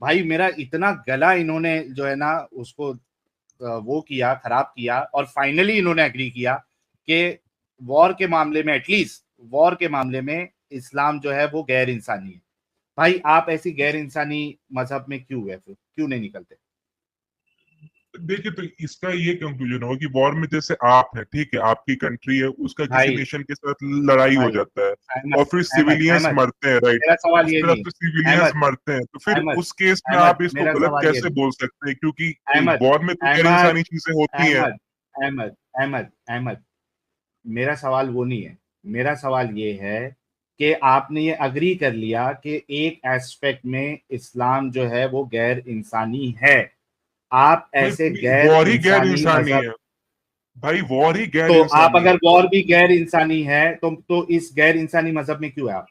भाई मेरा इतना गला इन्होंने जो है ना उसको वो किया, खराब किया, और फाइनली इन्होंने एग्री किया कि वॉर के मामले में, एटलीस्ट वॉर के मामले में इस्लाम जो है वो गैर इंसानी है। भाई आप ऐसी गैर इंसानी मजहब में क्यों है, फिर क्यों नहीं निकलते? देखिए, तो इसका ये कंक्लूजन होगा कि वॉर में जैसे आप है, ठीक है, आपकी कंट्री है, उसका किसी भाई नेशन के साथ लड़ाई हो भाई जाता है अहमद और फिर अहमद सिविलियंस अहमद, मरते हैं, राइट? मेरा सवाल उस ये तरह नहीं से है। सिविलियंस अहमद मरते हैं, तो फिर अहमद उस केस में अहमद, आप इसको मेरा गलत सवाल ये कैसे नहीं। बोल सकते हैं? क्योंकि अहमद वॉर में तो गैर अहमद इंसानी चीजें होती हैं। अहमद अहमद अहमद अहमद, मेरा सवाल वो नहीं है। मेरा सवाल ये है कि आपने ये अग्री कर लिया कि एक एस्पेक्ट में इस्लाम जो है वो गैर इंसानी है। आप ऐसे गैर वॉर ही गैर इंसानी इंसानी मजहब, है भाई, वॉर ही गैर तो आप इंसानी है। अगर वॉर भी गैर इंसानी है तो इस गैर इंसानी मजहब में क्यों है आप?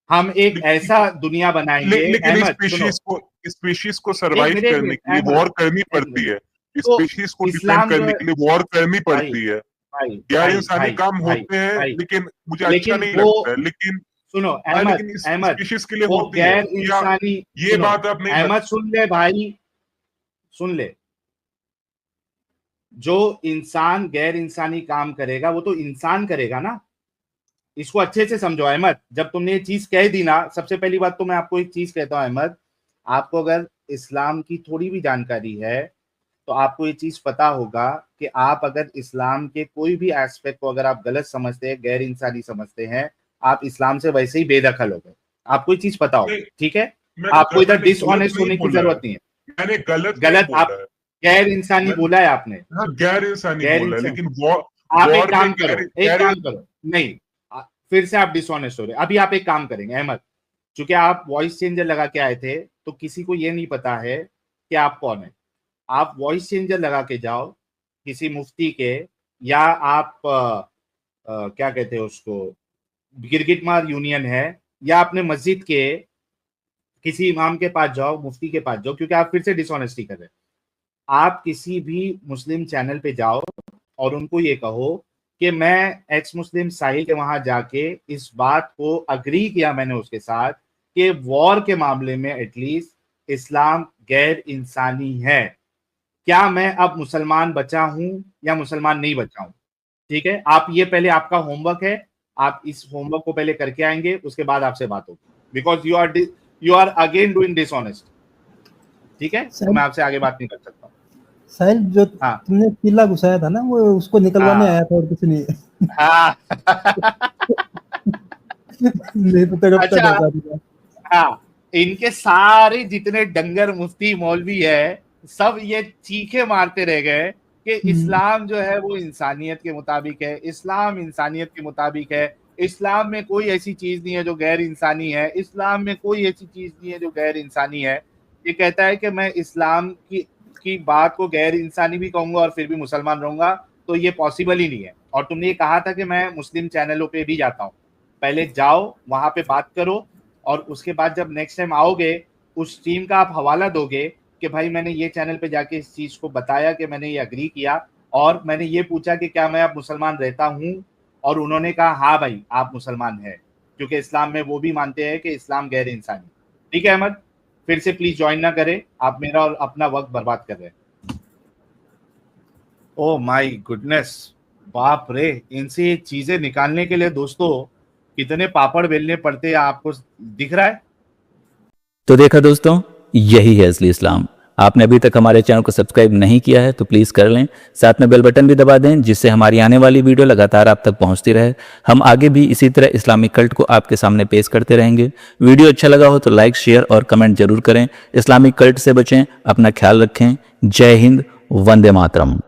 हम एक ऐसा दुनिया बनाएंगे, लेकिन अहमद सुनो, स्पीशीज को एक सरवाइव मिनट एक करने मिनट के लिए अहमद, वॉर करनी एक मिनट, पड़ती है। तो स्पीशीज को डिफेंड इस्लाम जो करने है, के लिए वॉर करनी भाई पड़ती है। भाई गैर भाई इंसानी भाई काम भाई होते हैं, भाई, लेकिन मुझे अच्छा लेकिन नहीं वो, लगता है, लेकिन सुनो हाँ, अहमद लेकिन इस अहमद, स्पीशीज के लिए वो होती है। गैर या इंसानी, ये सुनो बात आप नहीं अहमद, सुन ले भाई, सुन ले, जो इंसान गैर इंसानी काम करेगा वो तो इंसान करेगा ना। इसको अच्छे से समझो अहमद, जब तुमने ये चीज कह दी ना, सबसे पहली बात तो मैं आपको एक चीज कहता हूं अहमद, आपको अगर इस्लाम की थोड़ी भी जानकारी है तो आपको ये चीज पता होगा कि आप अगर इस्लाम के कोई भी एस्पेक्ट को अगर आप गलत समझते हैं, गैर इंसानी समझते हैं, आप इस्लाम से वैसे ही बेदखल हो गए। आपको ये चीज पता होगा, ठीक है? आपको इधर डिसऑनेस्ट होने की जरूरत नहीं है। मैंने गलत गलत नहीं आप बोला है। गैर इंसानी बोला है आपने। हाँ, गैर इंसानी गैर बोला है, इंसानी। लेकिन आप एक वॉर काम में करो, एक काम करो, नहीं फिर से आप डिसऑनेस्ट हो रहे। अभी आप एक काम करेंगे अहमद, चूंकि आप वॉइस चेंजर लगा के आए थे तो किसी को ये नहीं पता है कि आप कौन है। आप वॉइस चेंजर लगा के जाओ किसी मुफ्ती के, या आप क्या कहते हैं उसको, गिरगिटमार यूनियन है, या अपने मस्जिद के किसी इमाम के पास जाओ, मुफ्ती के पास जाओ, क्योंकि आप फिर से डिसऑनेस्टी कर रहे हैं। आप किसी भी मुस्लिम चैनल पे जाओ और उनको ये कहो कि मैं एक्स मुस्लिम साहिल के वहां जाके इस बात को अग्री किया मैंने उसके साथ कि वॉर के मामले में एटलीस्ट इस्लाम गैर इंसानी है। क्या मैं अब मुसलमान बचा हूं या मुसलमान नहीं बचा हूं? ठीक है, आप ये पहले आपका होमवर्क है, आप इस होमवर्क को पहले करके आएंगे, उसके बाद आपसे बात होगी, because you are again doing dishonest. ठीक है, तो मैं आपसे आगे बात नहीं कर सकता। साहिल, जो हाँ। तुमने किला घुसाया था ना, वो उसको निकलवाने हाँ। आया था और कुछ नहीं। हाँ। नहीं तो तेरा अच्छा। बता दिया। हाँ, इनके सारे जितने डंगर मुफ्ती मौलवी है, सब ये चीखे मारते रह गए कि इस्लाम जो है वो इंसानियत के मुताबिक है, इस्लाम इंसानियत के मुताबिक है, इस्लाम में कोई ऐसी चीज नहीं है जो गैर इंसानी है, इस्लाम में कोई ऐसी चीज नहीं है जो गैर इंसानी है। ये कहता है कि मैं इस्लाम की बात को गैर इंसानी भी कहूंगा और फिर भी मुसलमान रहूंगा, तो ये पॉसिबल ही नहीं है। और तुमने ये कहा था कि मैं मुस्लिम चैनलों पे भी जाता हूँ, पहले जाओ वहां पे बात करो, और उसके बाद जब नेक्स्ट टाइम आओगे उस टीम का आप हवाला दोगे कि भाई मैंने ये चैनल पे जाके इस चीज को बताया कि मैंने ये अग्री किया, और मैंने ये पूछा कि क्या मैं अब मुसलमान रहता हूँ, और उन्होंने कहा हाँ भाई आप मुसलमान हैं, क्योंकि इस्लाम में वो भी मानते हैं कि इस्लाम गैर इंसानी। ठीक है अहमद, फिर से प्लीज ज्वाइन ना करें, आप मेरा और अपना वक्त बर्बाद कर रहे हैं। ओह माय गुडनेस, बाप रे, इनसे ये चीजें निकालने के लिए दोस्तों कितने पापड़ बेलने पड़ते हैं, आपको दिख रहा है? तो देखा दोस्तों, यही है असली इस्लाम। आपने अभी तक हमारे चैनल को सब्सक्राइब नहीं किया है तो प्लीज कर लें, साथ में बेल बटन भी दबा दें, जिससे हमारी आने वाली वीडियो लगातार आप तक पहुंचती रहे। हम आगे भी इसी तरह इस्लामिक कल्ट को आपके सामने पेश करते रहेंगे। वीडियो अच्छा लगा हो तो लाइक, शेयर और कमेंट जरूर करें। इस्लामिक कल्ट से बचें, अपना ख्याल रखें। जय हिंद, वंदे मातरम।